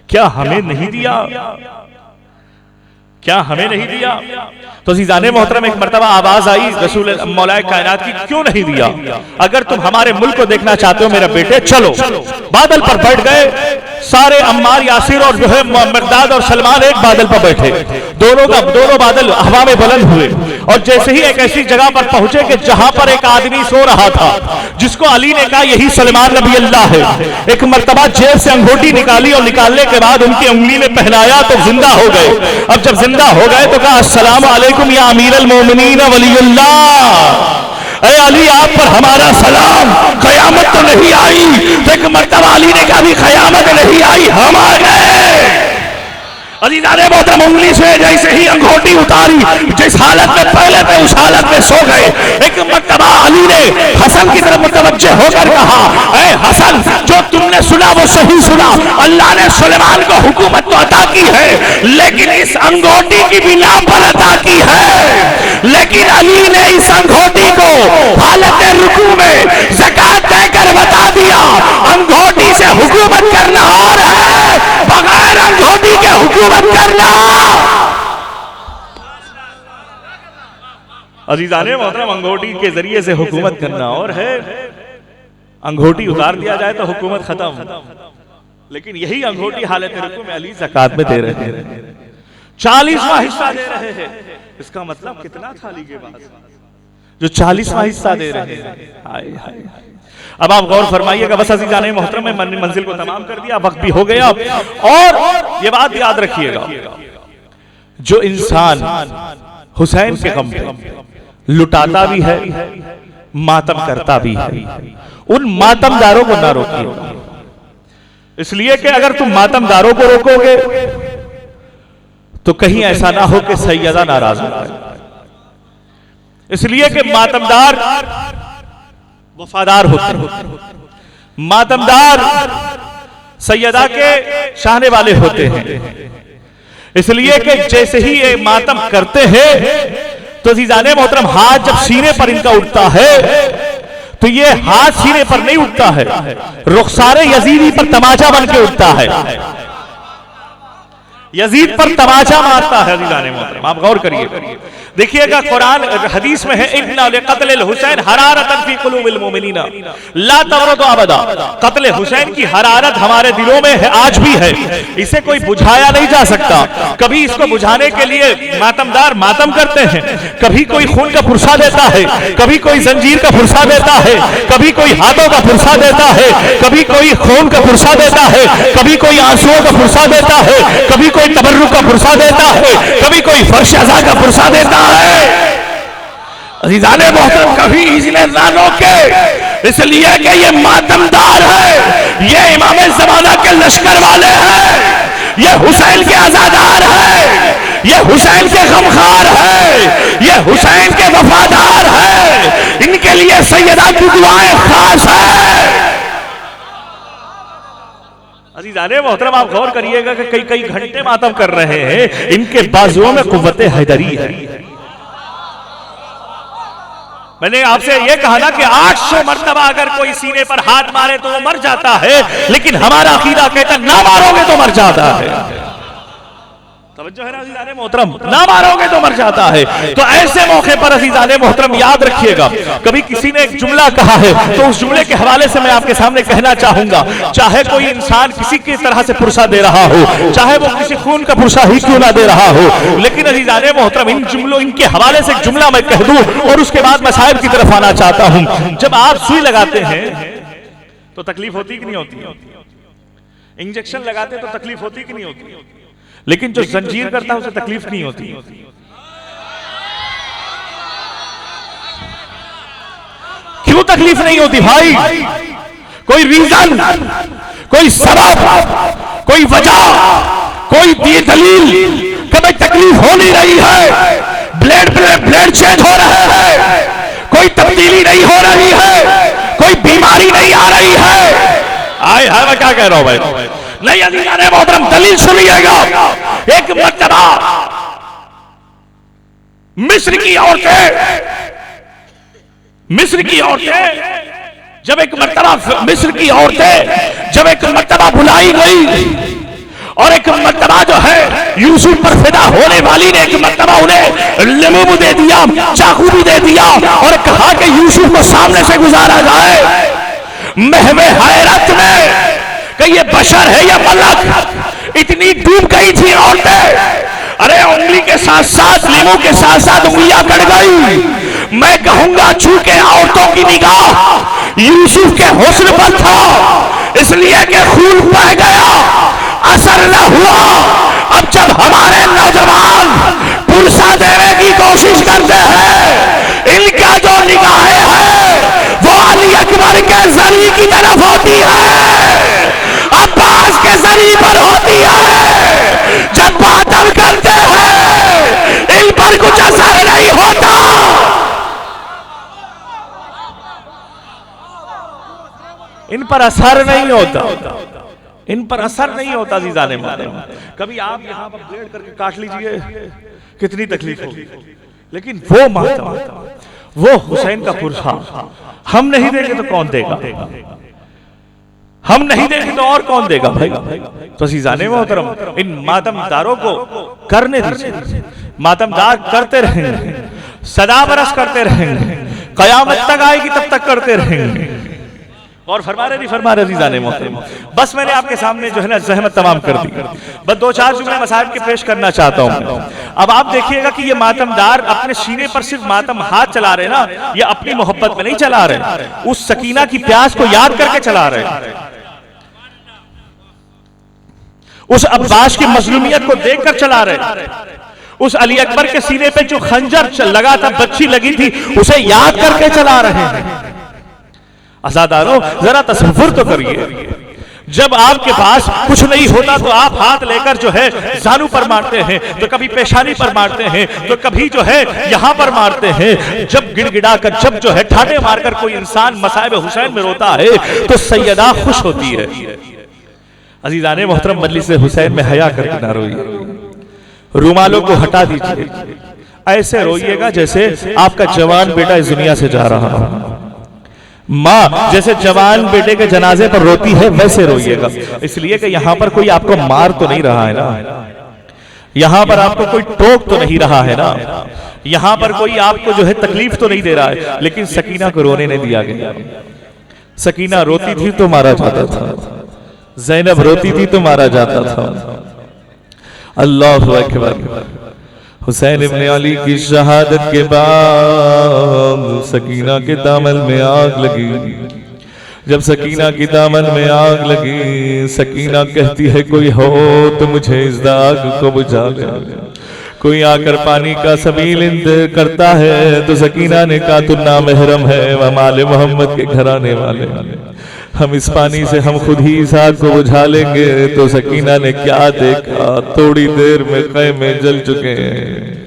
क्या हमें नहीं दिया? क्या हमें नहीं दिया? तो अज़ीज़ाने मोहतरम, एक मर्तबा आवाज आई रसूल मौलाए कायनात की, क्यों नहीं दिया? अगर तुम हमारे मुल्क को देखना चाहते हो मेरे बेटे, चलो। बादल पर बैठ गए सारे, अम्मार, यासिर और जो है मिर्दाद और सलमान एक बादल पर बैठे। दोनों बादल हवा में बुलंद हुए और जैसे ही एक ऐसी जगह पर पहुंचे कि जहां पर एक आदमी सो रहा था, जिसको अली ने कहा यही सलमान नबी अल्लाह है। एक मर्तबा जेब से अंगूठी निकाली और निकालने के बाद उनकी उंगली में पहनाया तो जिंदा हो गए। अब जब जिंदा हो गए तो कहा, अस्सलाम अलैकुम या अमीरुल मोमिनीन वलीउल्लाह, अरे अली आप पर हमारा सलाम। कयामत तो नहीं आई, तो एक मर्तबा अली ने कहा भी कयामत नहीं आई, हम आ गए। अज़ीज़ाने मोहतरम, उंगली से जैसे ही अंगूठी उतारी, जिस हालत में पहले थे उस हालत में सो गए। एक मर्तबा अली ने हसन की तरफ मुतवज्जे होकर कहा, ऐ हसन, जो तुमने सुना वो सही सुना। अल्लाह ने सुलेमान को हुकूमत तो अता की है, लेकिन इस अंगूठी की बिना पर अता की है। लेकिन अली ने इस अंगूठी को हालत रुकू में ज़कात देकर बता दिया, अंगूठी से हुकूमत करना और है, बगैर अंगूठी के हुकूमत करना। अज़ीज़ाने मोहतरम, अंगूठी के जरिए से हुकूमत करना और है, अंगूठी उतार दिया जाए तो हुकूमत खत्म। लेकिन यही अंगूठी हालत रुकू में अली ज़कात में दे रहे हैं, 40वां हिस्सा दे रहे हैं। इसका मतलब कितना थाली के बाद जो 40वां हिस्सा दे रहे हैं। हाय हाय हाय। अब आप गौर फरमाइएगा। बस अज़ीज़ाने मोहतरम, मैं मंजिल को तमाम कर दिया, वक्त भी हो गया। और ये बात याद रखिएगा, जो इंसान हुसैन के गम पे लुटाता भी है, मातम करता भी है, उन मातमदारों को ना रोकिएगा। इसलिए कि अगर तुम मातमदारों को रोकोगे तो कहीं ऐसा ना हो कि सैयदा नाराज हो जाए। इसलिए कि मातमदार वफादार होते हैं, मातमदार सैयदा के चाहने वाले होते हैं। इसलिए कि जैसे ही ये मातम करते हैं तो अज़ीज़ाने मोहतरम, हाथ जब सीने पर इनका उठता है तो ये हाथ सीने पर नहीं उठता है, रुखसारे यजीदी पर तमाचा बन के उठता है, यजीद पर तमाचा मारता है। अज़ीज़ाने मोहतरम, आप गौर करिए, देखिएगा कुरान हदीस में है इन्ना लिक़त्लिल हुसैन हरारतन फी क़ुलूबिल मुमिनीना ला तबरदु अबदा। क़त्ल हुसैन की हरारत हमारे दिलों में है, आज भी है, इसे कोई बुझाया नहीं जा सकता। कभी इसको बुझाने के लिए मातमदार मातम करते हैं, कभी कोई खून का फुरसा देता है, कभी कोई जंजीर का फुरसा देता है, कभी कोई हाथों का फुरसा देता है, कभी कोई खून का फुरसा देता है, कभी कोई आंसुओं का फुरसा देता है, कभी कोई तबर्रुक का फुरसा देता है, कभी कोई फर्श अज़ा का फुरसा देता है। अज़ीज़ाने मोहतरम कभी इसलिए ना रोके, इसलिए कि ये मातमदार है, ये इमाम ज़माना के लश्कर वाले हैं, ये हुसैन के आज़ादार है, ये हुसैन के गमखार है, ये हुसैन के वफादार है, इनके लिए सैयदा की दुआएं खास है। अज़ीज़ाने मोहतरम आप गौर करिएगा कि कई कई घंटे मातम कर रहे हैं, इनके बाजुओं में कुव्वते हैदरी है। मैंने आपसे ये कहा ना कि 800 मर्तबा अगर कोई सीने पर हाथ मारे तो वो मर जाता है, लेकिन हमारा अकीदा कहता ना मारोगे तो मर जाता है। तवज्जो है ना अज़ीज़ाने मोहतरम, ना मारोगे तो मर जाता है। तो ऐसे मौके पर अज़ीज़ाने मोहतरम याद रखिएगा, कभी किसी ने एक जुमला कहा है तो उस जुमले के हवाले से मैं आपके सामने कहना चाहूंगा, चाहे कोई इंसान किसी की तरह से पुरसा दे रहा हो, चाहे वो किसी खून का पुरसा ही क्यों ना दे रहा हो, लेकिन अज़ीज़ाने मोहतरम इन जुमलों इनके हवाले से एक जुमला मैं कह दूं और उसके बाद मैं साहिब की तरफ आना चाहता हूं। जब आप सुई लगाते हैं तो तकलीफ होती कि नहीं होती? इंजेक्शन लगाते तो तकलीफ होती कि नहीं होती? लेकिन जो जंजीर करता है उसे तकलीफ नहीं होती। क्यों तकलीफ नहीं होती भाई? कोई रीजन, कोई सबब, कोई वजह, कोई दलील कि भाई तकलीफ हो नहीं रही है, ब्लेड चेंज हो रहा है, कोई तब्दीली नहीं हो रही है, कोई बीमारी नहीं आ रही है। आए हाय मैं क्या कह रहा हूं भाई? नहीं अज़ीज़ाने मोहतरम दलील सुनिएगा। एक मर्तबा मिस्र की औरतें जब एक मर्तबा बुलाई गई और एक मर्तबा जो है यूसुफ पर फिदा होने वाली ने एक मर्तबा उन्हें लेमू भी दे दिया, चाकू भी दे दिया और कहा कि यूसुफ को सामने से गुजारा जाए। महवे हैरत में कि ये बशर है या मलक, इतनी डूब गई थी औरतें। अरे उंगली के साथ साथ लीमू के साथ साथ उंगलियां कट गई। मैं कहूंगा चूंकि औरतों की निगाह यूसुफ के हुस्न पर था, इसलिए कि खून बह गया, असर न हुआ। अब जब हमारे नौजवान पुरसा देने की कोशिश करते हैं, इनका जो निगाहें है वो अली अकबर के जरी की तरफ होती है, अब्बास के जरी पर होती है। जब मातम करते हैं इन पर कुछ असर नहीं होता। इन पर असर नहीं होता, इन पर असर नहीं होता। अज़ीज़ाने मोहतरम कभी आप यहां पर ब्लेड करके काट लीजिए, कितनी तकलीफ होगी, लेकिन वो मातम, वो हुसैन का पुरसा हम नहीं देंगे तो कौन देगा? हम नहीं देंगे तो और कौन देगा भाई? तो अज़ीज़ाने मोहतरम इन मातमदारों को करने दीजिए, मातमदार करते रहेंगे, सदा बरस करते रहेंगे, कयामत तक आएगी तब तक करते रहेंगे। और फरमा रहे अज़ीज़ाने मोहतरम, बस मैंने आपके सामने जो है ना ज़हमत तमाम कर दी, बस 2-4 जुमले मसाइब के पेश करना चाहता हूं। अब आप देखिएगा कि ये मातमदार अपने सीने पर सिर्फ मातम हाथ चला रहे ना, ये अपनी मोहब्बत में नहीं चला रहे, उस सकीना की प्यास को याद करके चला रहे, उस अब्बास की मजलूमियत को देखकर चला रहे, उस अली अकबर के सीने पे जो खंजर लगा था, बच्ची लगी थी, उसे याद करके चला रहे हैं। आज़ादारों जरा तसव्वुर तो करिए, जब आपके पास कुछ नहीं होता तो आप हाथ लेकर जो है जानू पर मारते हैं, तो कभी पेशानी पर मारते हैं, तो कभी जो है यहां पर मारते हैं। जब गिड़गिड़ा कर, जब जो है ठाटे मारकर कोई इंसान मसाइब हुसैन में रोता है तो सैयदा खुश होती है। अज़ीज़ाने मोहतरम मजलिस हुसैन में हया करके ना रोइए, रुमालों को हटा दीजिए, ऐसे रोइएगा जैसे आपका जवान बेटा इस दुनिया से जा रहा हो। माँ जैसे जवान बेटे के जनाजे पर रोती है वैसे रोइएगा, इसलिए कि यहां पर कोई आपको मार तो नहीं रहा है ना, यहां पर आपको कोई टोक तो नहीं रहा है ना, यहां पर कोई आपको जो है तकलीफ तो नहीं दे रहा है, लेकिन सकीना को रोने नहीं दिया गया। सकीना रोती थी तो मारा जाता था, ज़ैनब रोती थी तो मारा जाता था। अल्लाहु अकबर। हुसैन इब्ने अली की शहादत के बाद सकीना के दामन में आग लगी। जब सकीना की दामन में आग लगी, सकीना कहती है कोई हो तो मुझे इस आग को बुझा ले। कोई आकर पानी का सबील करता है तो सकीना ने कहा तू नामहरम है, हम आले मोहम्मद के घराने वाले, हम इस पानी से हम खुद ही इस आग को बुझा लेंगे। तो सकीना ने क्या देखा, थोड़ी देर में ख़ैमे जल चुके हैं।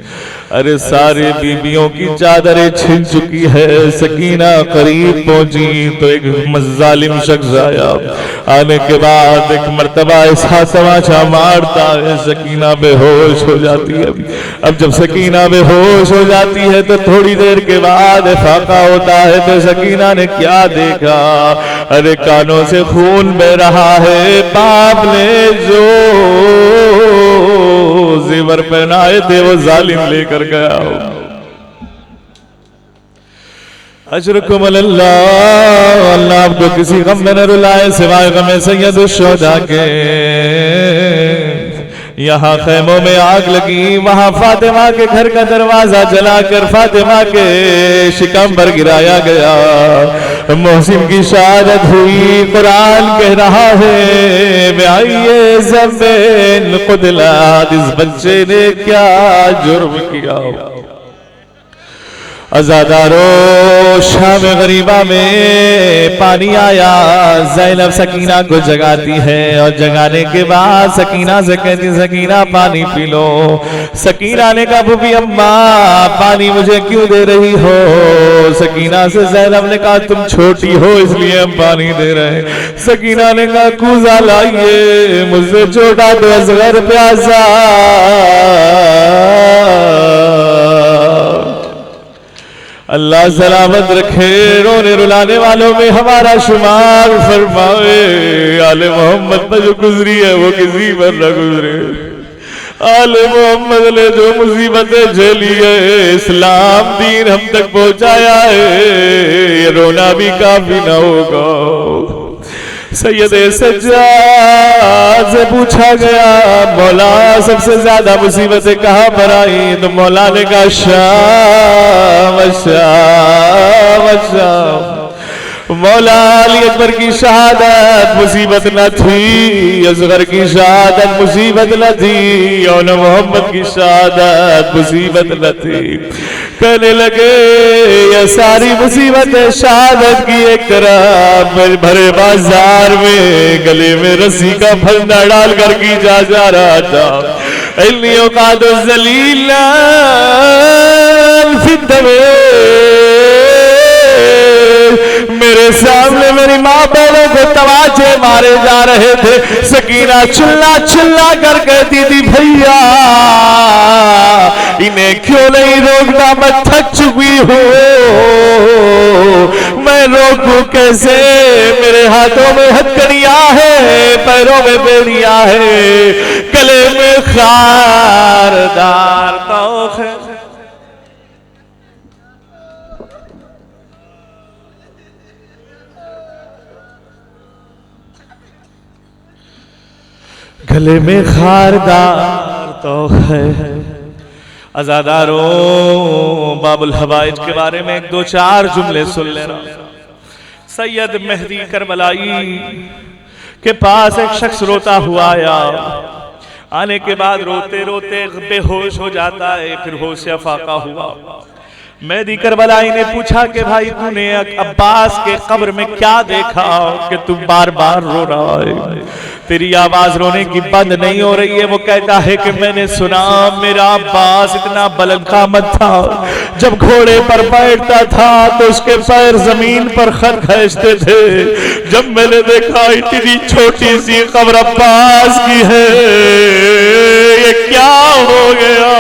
अरे सारे बीबियों की चादरें छिन चुकी है। सकीना करीब पहुंची तो एक जालिम शख्स आया। आने के बाद एक मर्तबा ऐसा तमाचा मारता है, सकीना बेहोश हो जाती है। अब जब सकीना बेहोश हो जाती है तो थोड़ी देर के बाद फाका होता है। तो सकीना ने क्या देखा, अरे कानों से खून बह रहा है। बाप ने जो जेवर पहनाए थे वो जालिम लेकर गया। अजरकुम अल्लाह, अल्लाह आपको किसी गम में न रुलाए सिवाय गम सैयद शुहदा के। यहाँ खैमों में आग लगी, वहां फातिमा के घर का दरवाजा जलाकर फातिमा के शिकम पर गिराया गया। मोहसिन की शहादत हुई। कुरान कह रहा है आइए ज़मीन खुदलाद, इस बच्चे ने क्या जुर्म किया। अज़ादारो शाम गरीबा में पानी आया। ज़ैनब सकीना को जगाती है और जगाने के बाद सकीना से कहती सकीना पानी पी लो। सकीना ने कहा बुबी अम्मा पानी मुझे क्यों दे रही हो। सकीना से ज़ैनब ने कहा तुम छोटी हो इसलिए हम पानी दे रहे हैं। सकीना ने कहा कूज़ा लाइए, मुझसे छोटा तो असगर प्यासा। अल्लाह सलामत रखे, रोने रुलाने वालों में हमारा शुमार फरमाए। आले मोहम्मद पर जो गुजरी है वो किसी पर न गुजरे। आले मोहम्मद ने जो मुसीबतें झेली है, इस्लाम दीन हम तक पहुंचाया है, ये रोना भी काफी न होगा। सैयदे सज्जाद से पूछा गया मौला सबसे ज्यादा मुसीबतें कहाँ पर आई। तो मौला ने कहा शाम शाम शाम। मौला अली अकबर की शहादत मुसीबत न थी, असगर की शहादत मुसीबत न थी, और मोहम्मद की शहादत मुसीबत न थी। कहने लगे ये सारी मुसीबतें शहादत की एक तरफ भरे बाजार में गले में रस्सी का फंदा डाल कर की जा रहा था। इल्लियों का दो जलीला मेरे सामने मेरी माँ बहनों को तमाचे मारे जा रहे थे। सकीना चिल्ला चिल्ला कर कहती थी भैया इन्हें क्यों नहीं रोकना, मैं थक चुकी हूँ, मैं रोकूं कैसे। मेरे हाथों में हथकड़ियां है, पैरों में बेड़ियां है, गले में खारदार तौख है। गले में खारदार तौख है। अज़ादारों बाबुल हवाइज के बारे में एक दो चार जुमले सुन लेना। सैयद मेहदी करबलाई के पास एक शख्स रोता हुआ आया। आने के बाद रोते रोते बेहोश हो जाता है, फिर होश से फाका हुआ। मेहदी करबलाई ने पूछा कि भाई तूने अब्बास के कब्र में क्या देखा कि तू बार बार रो रहा है, तेरी आवाज रोने की बंद नहीं हो रही है। वो कहता है कि मैंने सुना मेरा अब्बास इतना बुलंदकामत था, जब घोड़े पर बैठता था तो उसके पैर जमीन पर खर खींचते थे। जब मैंने देखा इतनी छोटी सी कब्र अब्बास की है, ये क्या हो गया।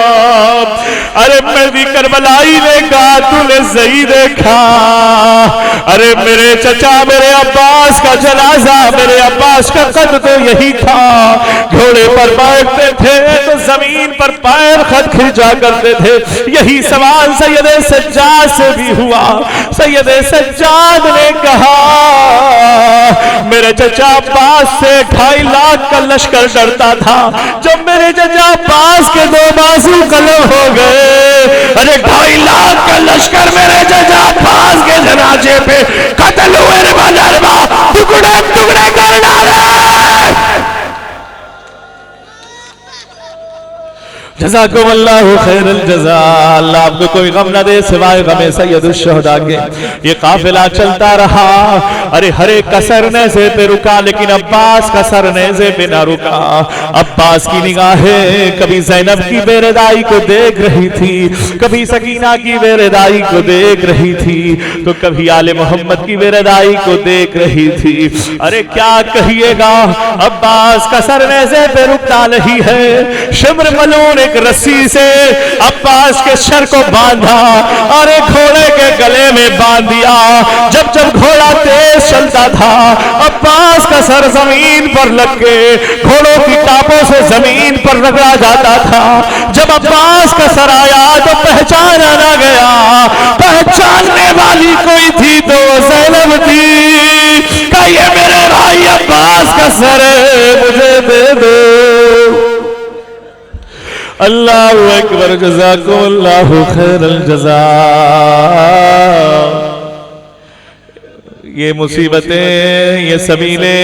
अरे मैं मेरी करबलाई ने कहा तूने सही देखा, अरे मेरे चचा मेरे अब्बास का जनाजा, मेरे अब्बास का कद तो यही था, घोड़े पर बैठते थे तो जमीन पर पैर खद खिंचा करते थे। यही सवाल सैयद सज्जाद से भी हुआ। सैयद सज्जाद ने कहा मेरे चचा अब्बास से 2.5 लाख का लश्कर डरता था, जब मेरे चचा अब्बास के 2 बाजू कलम हो गए, अरे 2.5 लाख का लश्कर मेरे चचा अब्बास के जनाजे पे कत्ल हुए रे बजरबा, टुकड़े टुकड़े कर डाले। जज़ाकुमुल्लाहु खैरल जज़ा। अल्लाह आपको कोई गम न दे सिवाय गमे सैयदुश शुहदा के। ये काफिला चलता रहा, अरे हर एक का सरनेज़े पे रुका, लेकिन अब्बास का सरनेज़े पे ना रुका। अब्बास की निगाहें कभी ज़ैनब की बेरदाई को देख रही थी, कभी सकीना की बेरदाई को देख रही थी, तो कभी आले मोहम्मद की बेरदाई को देख रही थी। अरे क्या कहिएगा, अब्बास का सरनेज़े पे रुकता नहीं है। शिम्र मलून एक रस्सी से अब्बास के सर को बांधा और एक घोड़े के गले में बांध दिया। जब जब घोड़ा तेज चलता था, अब्बास का सर जमीन पर लग के घोड़ों की टापों से जमीन पर रगड़ा जाता था। जब अब्बास का सर आया तो पहचाना ना गया, पहचानने वाली कोई थी तो ज़ैनब थी। का ये मेरे भाई अब्बास का सर है, मुझे दे दो। अल्लाहु अकबर, जज़ाकुमुल्लाहु खैरल जज़ा। ये मुसीबतें, ये सबीले,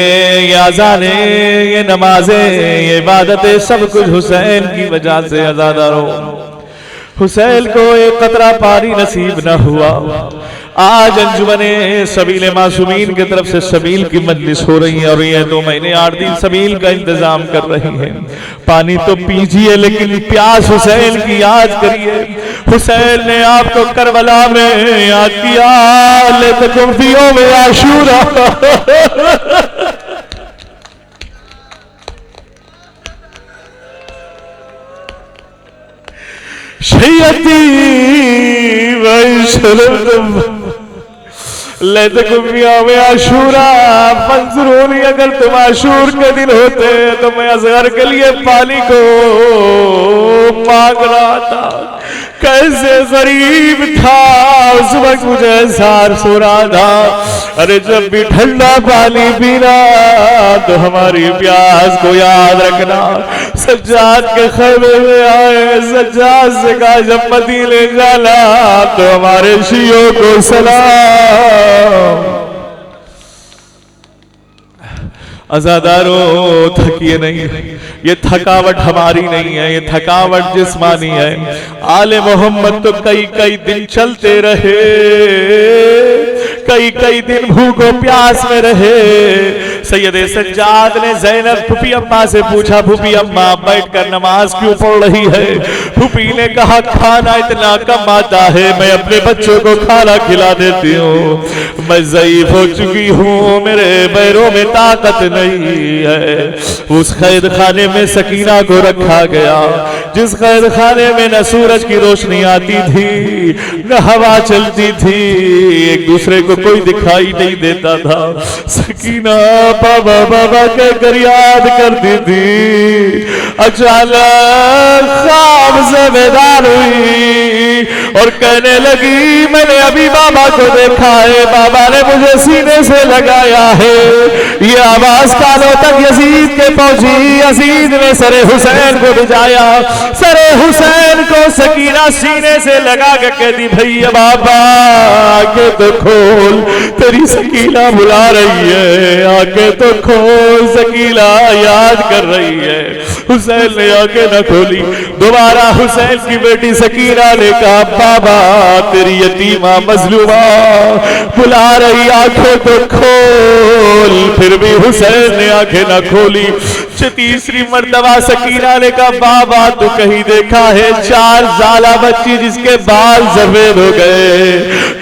ये अज़ाने, ये नमाजें, ये इबादतें सब कुछ हुसैन की वजह से अज़ादारों। हुसैन को एक कतरा पानी नसीब न हुआ। आज अंजुमने सबील मासूमीन की तरफ से सबील की मजलिस हो रही है और ये 2 महीने 8 दिन सबील का इंतजाम कर रही है। पानी तो पीजिए लेकिन प्यास हुसैन की याद करिए। हुसैन ने आपको करबला में याद किया, लेतकुम फी यौम आशूरा। शैयदी वैशरम में आशूरा मंजूरी। अगर तुम आशूर के दिन होते तो मैं असगर के लिए पानी को मांग रहा था। कैसे गरीब था उस वक्त, मुझे एहसास हो रहा था। अरे जब भी ठंडा पानी पीना तो हमारी प्यास को याद रखना। सज्जाद के खैमे में आए, सज्जाद से कहा जब मदीने जाना तो हमारे शियों को सलाम। अज़ादारों थकिए नहीं, ये थकावट हमारी नहीं है, ये थकावट जिस्मानी है। आले मोहम्मद तो कई कई दिन चलते रहे, कई कई दिन भूखो प्यास में रहे। सैयद सज्जाद ने ज़ैनब फूफी अम्मा से पूछा, फूफी अम्मा बैठकर नमाज क्यों पढ़ रही है? फूफी ने कहा खाना इतना कम आता है, मैं अपने बच्चों को खाना खिला देती हूँ। मैं ज़ईफ हो चुकी हूँ, मेरे पैरों में ताकत नहीं है। उस कैद खाने में सकीना को रखा गया, जिस कैद खाने में न सूरज की रोशनी आती थी न हवा चलती थी, एक दूसरे को कोई दिखाई नहीं देता था। सकीना बाबा बाबा कहकर याद करती थी। अचानक ख्वाब से बेदार हुई और कहने लगी मैंने अभी बाबा को देखा है, बाबा ने मुझे सीने से लगाया है। ये आवाज कानों तक यजीद के पहुंची। यजीद ने सरे हुसैन को भिजाया, सरे हुसैन को सकीना सीने से लगा के कहती भैया बाबा आके तो खोल, तेरी सकीना बुला रही है, आके तो खोल, सकीना याद कर रही है। हुसैन ने आंखें न खोली। दोबारा हुसैन की बेटी सकीना ने कहा बाबा तेरी यतीमा मजलूमा बुला रही, आंखें तो खोल। फिर भी हुसैन ने आंखें न खोली। तीसरी मर्तबा सकीना ने कहा बाबा तू कहीं देखा है 4 ज़ाला बच्ची जिसके बाल सफेद हो गए,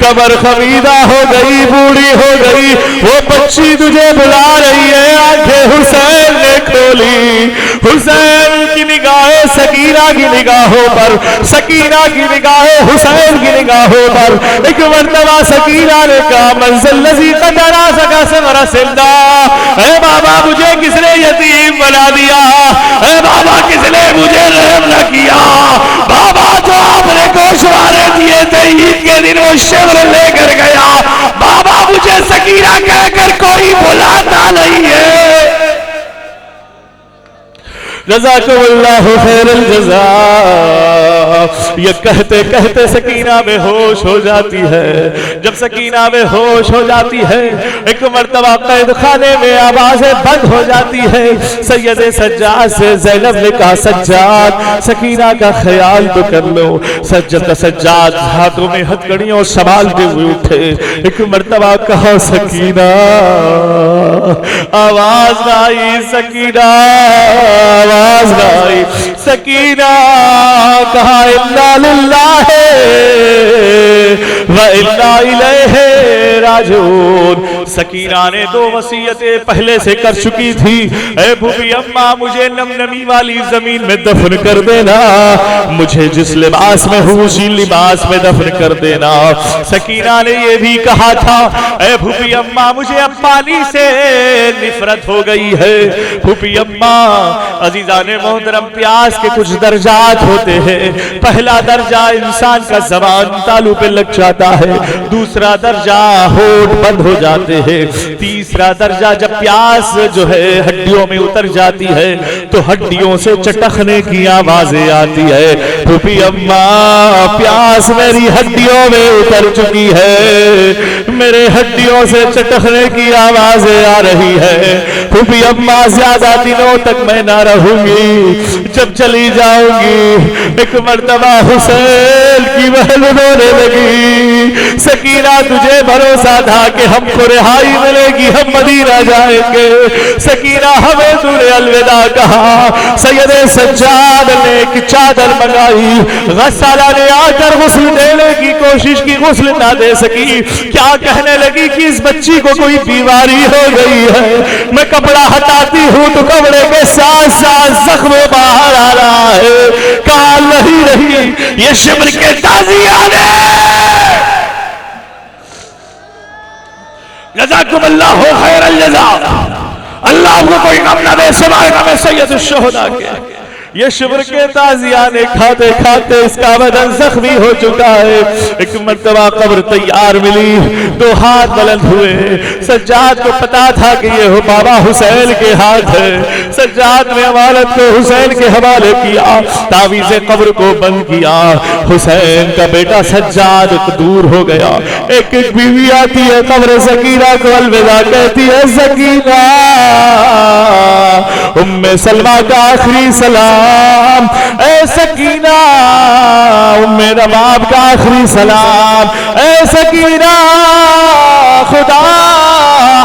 कमर खमीदा हो गई, बूढ़ी हो गई, वो बच्ची तुझे बुला रही है। आंखें हुसैन ने खोली, हुसैन की निगाहें सकीना की निगाहों पर, सकीना की निगाहें हुसैन की निगाहों पर। एक मर्तबा सकीना ने कहा मंजिल लजी कतरा सका समरा सिंदा, ए बाबा मुझे किसने यतीम बना दिया, ए बाबा किसने मुझे रहम न किया। बाबा जो आपने गोशवारे दिए थे ईद के दिन वो शिवर लेकर गया, बाबा मुझे सकीना कहकर कोई बुलाता नहीं है। जज़ाकुमुल्लाहु खैरल जज़ा। ये कहते कहते सकीना बेहोश हो जाती है। जब सकीना बेहोश हो जाती है, एक मर्तबा कैद खाने में आवाजें बंद हो जाती है। सैयद सज्जाद से ज़ैनब ने कहा सज्जाद सकीना का ख्याल तो कर लो। सज्जाद हाथों में हथकड़ियों संभालते हुए उठे। एक मर्तबा कहा सकीना, आवाज ना आई सकीना, आवाज ना आई सकीना। कहा इन्ना लिल्लाहि व इन्ना इलैहि राजिऊन। सकीना ने 2 वसीयतें पहले से कर चुकी थी। ए भूपी अम्मा मुझे नमनमी वाली जमीन में दफन कर देना, मुझे जिस लिबास में हूँ उसी लिबास में दफन कर देना। सकीना ने यह भी कहा था ए भूपी अम्मा मुझे अब पानी से निफरत हो गई है। भूपी अम्मा अजीजा ने मोहतरम प्यास के कुछ दर्जात होते हैं। पहला दर्जा इंसान का ज़बान तालू पे लग जाता है, दूसरा दर्जा होठ बंद हो जाते हैं, तीसरा दर्जा जब प्यास जो है हड्डियों में उतर जाती है तो हड्डियों से चटकने की आवाजें आती है। फूफी अम्मा प्यास मेरी हड्डियों में उतर चुकी है, मेरे हड्डियों से चटकने की आवाजें आ रही है। फूफी अम्मा ज्यादा दिनों तक मैं ना रहूंगी, जब चली जाऊंगी। एक मर्तबा हुसैन की बहन रोने लगी, सकीना तुझे भरोसा था कि हमको रिहाई मिलेगी, हम मदीना जाएंगे। सकीना हमें तूने अलविदा कहा। सैयद सज्जाद ने एक चादर मंगाई, गस्साला ने आकर गुस्ल देने की कोशिश की, गुस्ल ना दे सकी। क्या कहने लगी कि इस बच्ची को कोई बीमारी हो गई है। मैं कपड़ा हटाती हूँ तो कपड़े के साथ साथ जख्म बाहर आ रहा है। कहा नहीं रही ये शिब्र के ताज़ियाने। जज़ाकुमुल्लाहु खैरल जज़ा। अल्लाह को कोई गम न दे सिवाय गम सैयद शुहदा के। ये शिब्र के ताज़ियाने खाते खाते इसका बदन जख्मी हो चुका है। एक मर्तबा कब्र तैयार मिली, 2 हाथ बुलंद हुए। सज्जाद को पता था कि ये हो बाबा हुसैन के हाथ है। सज्जाद ने अमानत को हुसैन के हवाले किया, तावीज़े कब्र को बंद किया। हुसैन का बेटा सज्जाद दूर हो गया। एक एक बीवी आती है कब्र सकीना को अलविदा कहती है। सकीना उम्मे सलमा का आखिरी सलाम, ऐ सकीना उम्मे रबाब का आखिरी सलाम, ऐ सकीना खुदा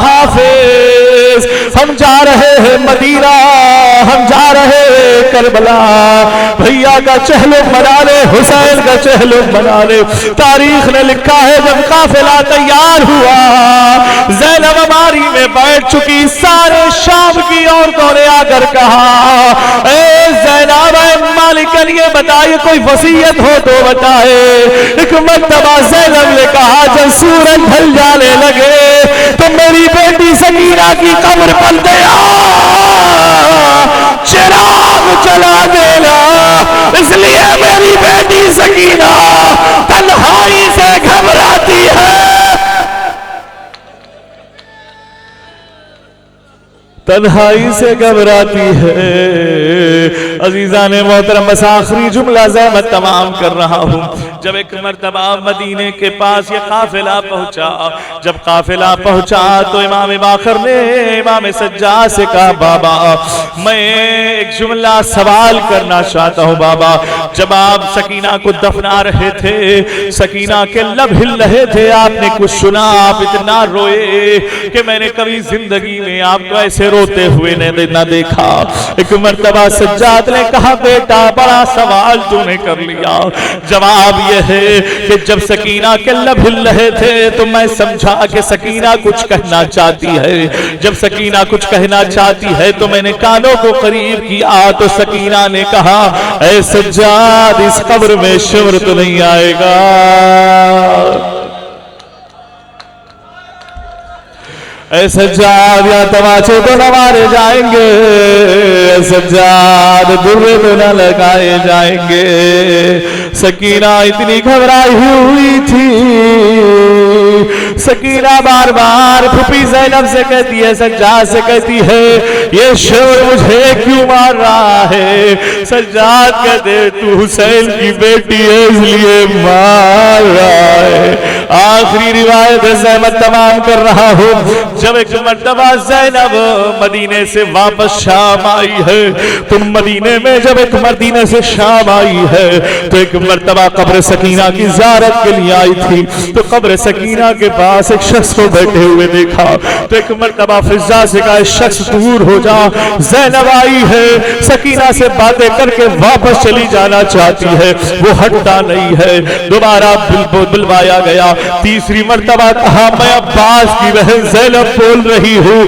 हाफिज। हम जा रहे हैं मदीना, हम जा रहे हैं करबला। भैया का चहलो बना ले, हुसैन का चहलो बना ले। तारीख ने लिखा है जब काफिला तैयार हुआ, ज़ैनब अमारी में बैठ चुकी। सारे शाम की औरतों ने आकर कहा ए ज़ैनब मालिक के लिए बताइए कोई वसीयत हो तो बताए। एक मर्तबा ज़ैनब ने कहा जब सूरज ढल जाने लगे तो मेरी बेटी सकीना की कब्र पर दया चिराग जला देना, इसलिए मेरी बेटी सकीना तन्हाई से घबराती है। तन्हाई से घबराती है। अजीजा ने मोहतरम बस आखिरी जुमला ज़हमत तमाम कर रहा हूँ। जब एक मर्तबा मदीने के पास ये काफिला पहुंचा, जब काफिला पहुंचा तो इमाम बाकर ने इमाम सज्जाद से कहा बाबा मैं एक जुमला सवाल करना चाहता हूँ। बाबा जब आप सकीना को दफना रहे थे, सकीना के लब हिल रहे थे, आपने कुछ सुना, आप इतना रोए कि मैंने कभी जिंदगी में आपको ऐसे रोते हुए ने न देखा। एक मर्तबा सज्जाद ने कहा बेटा बड़ा सवाल तूने कर लिया। जवाब यह है कि जब सकीना के लब हिल रहे थे तो मैं समझा कि सकीना कुछ कहना चाहती है। जब सकीना कुछ कहना चाहती है तो मैंने कानों को करीब किया तो सकीना ने कहा ऐ सज्जाद इस कब्र में शिवर तो नहीं आएगा। ऐ सज्जाद या तमाचे तो न मारे जाएंगे, ऐ सज्जाद दुर्रे तो न लगाए जाएंगे। सकीना इतनी घबराई हुई थी। सकीना बार बार फूफी ज़ैनब से कहती है, सज्जाद से कहती है ये शिवर मुझे क्यों मार रहा है। सज्जाद कहते तू हुसैन की बेटी है इसलिए मार रहा है। आखिरी रिवायत से मैं तमाम कर रहा हूँ। जब एक मर्तबा ज़ैनब मदीने से वापस शाम आई है, तुम मदीने में जब एक मदीने से शाम आई है तो एक मर्तबा कब्र सकीना की ज़ियारत के लिए आई थी। तो कब्र सकीना के पास एक शख्स को बैठे हुए देखा तो एक मर्तबा फिजा से कहा शख्स दूर हो जा। ज़ैनब आई है, सकीना से बातें करके वापस चली जाना चाहती है, वो हटता नहीं है। दोबारा बुलवाया गया। तीसरी मर्तबा कहा मैं अब्बास की बहन ज़ैनब बोल रही हूँ,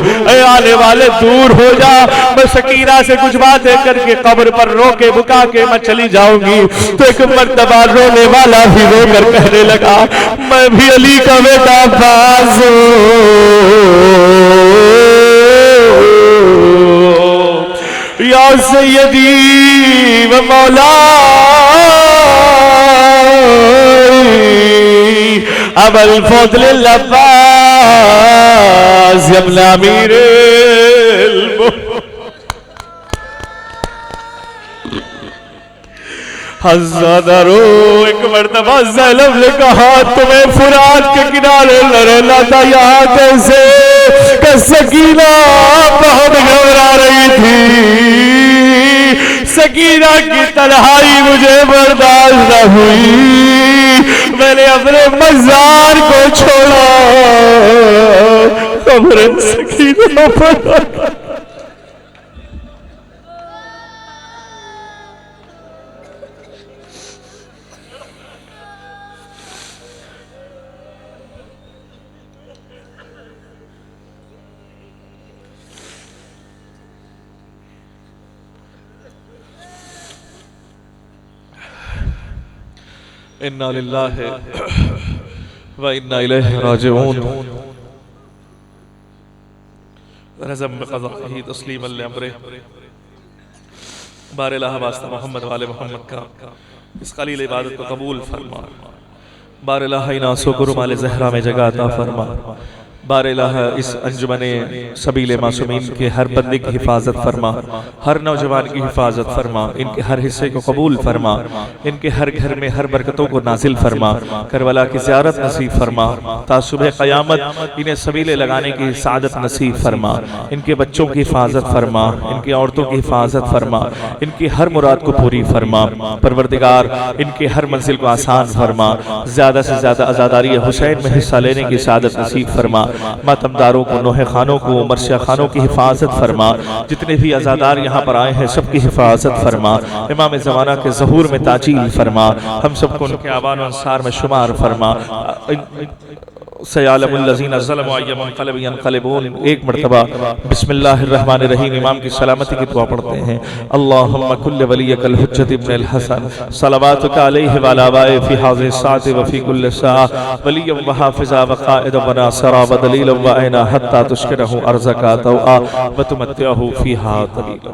आने वाले दूर हो जा। मैं सकीना से कुछ बातें करके कब्र पर रोके बुका के मैं चली जाऊंगी। तो एक मर्तबा रोने वाला भी रोकर कहने लगा मैं भी अली का बेटा अब्बास या सय्यदी व मौला अबुल फज़ल अब्बास इब्न अमीर हज़ारो। एक मर्तबा ज़ैनब ने कहा तुम्हें फुरात के किनारे रहना था यहाँ कैसे। कि सकीना बहुत घबरा रही थी। सकीना की तन्हाई मुझे बर्दाश्त न हुई, मैंने अपने मज़ार को छोड़ा। कब्र सकीना पर इन्ना लिल्लाहि व इन्ना इलैहि राजिऊन। रज़म क़ज़ाही तस्लीमन लिअम्रिह। बारिलाह वास्ता मोहम्मद वाले मोहम्मद का इस क़लील इबादत को कबूल फरमा। बारिलाह इन आंसू को रुमाल ज़हरा में जगह अता फरमा। बारिलाह इस अंजुमने सबीले मासूमीन के हर बंदे की हिफाजत फरमा, हर नौजवान की हिफाजत फरमा, इनके हर हिस्से को कबूल फरमा, इनके हर घर में हर बरकतों को नाजिल फरमा। करबला की ज़ियारत नसीब फरमा, ता सुबह क़यामत इन्हें सबीले लगाने की सादत नसीब फरमा। इनके बच्चों की हिफाजत फरमा, इनकी औरतों की हिफाजत फरमा, इनकी हर मुराद को पूरी फरमा। परवरदिगार इनके हर मंजिल को आसान फरमा। ज़्यादा से ज़्यादा आज़ादारी हुसैन में हिस्सा लेने की सादत नसीब फरमा। मातमदारों को, नोहे खानों को, मरसिया खानों की हिफाजत फरमा। जितने भी आज़ादार यहाँ पर आए हैं सबकी हिफाजत फरमा। इमाम ज़माना के ज़हूर में ताजील फरमा। हम सबको उनके आवान अंसार में शुमार फरमा। सयालमुल्लज़ीना ज़लमू अय्यमुनक़लिब यनक़लिबून। एक मरतबा बिस्मिल्लाहिर्रहमानिर्रहीम इमाम की सलामती की दुआ पढ़ते हैं। अल्लाहुम्मा कुल्ल वलियकल हुज्जत इब्नुल हसन सलवातुका अलैहि व अला आबाए फी हाज़िहि साअति व फी कुल्लि साअ वलिय्यन व हाफ़िज़ा व क़ाइदन व नासिरा व दलीलन व ऐना हत्ता तुश्किरहु अर्ज़का तौआ व तुमत्तिअहु फ़ीहा तवीला।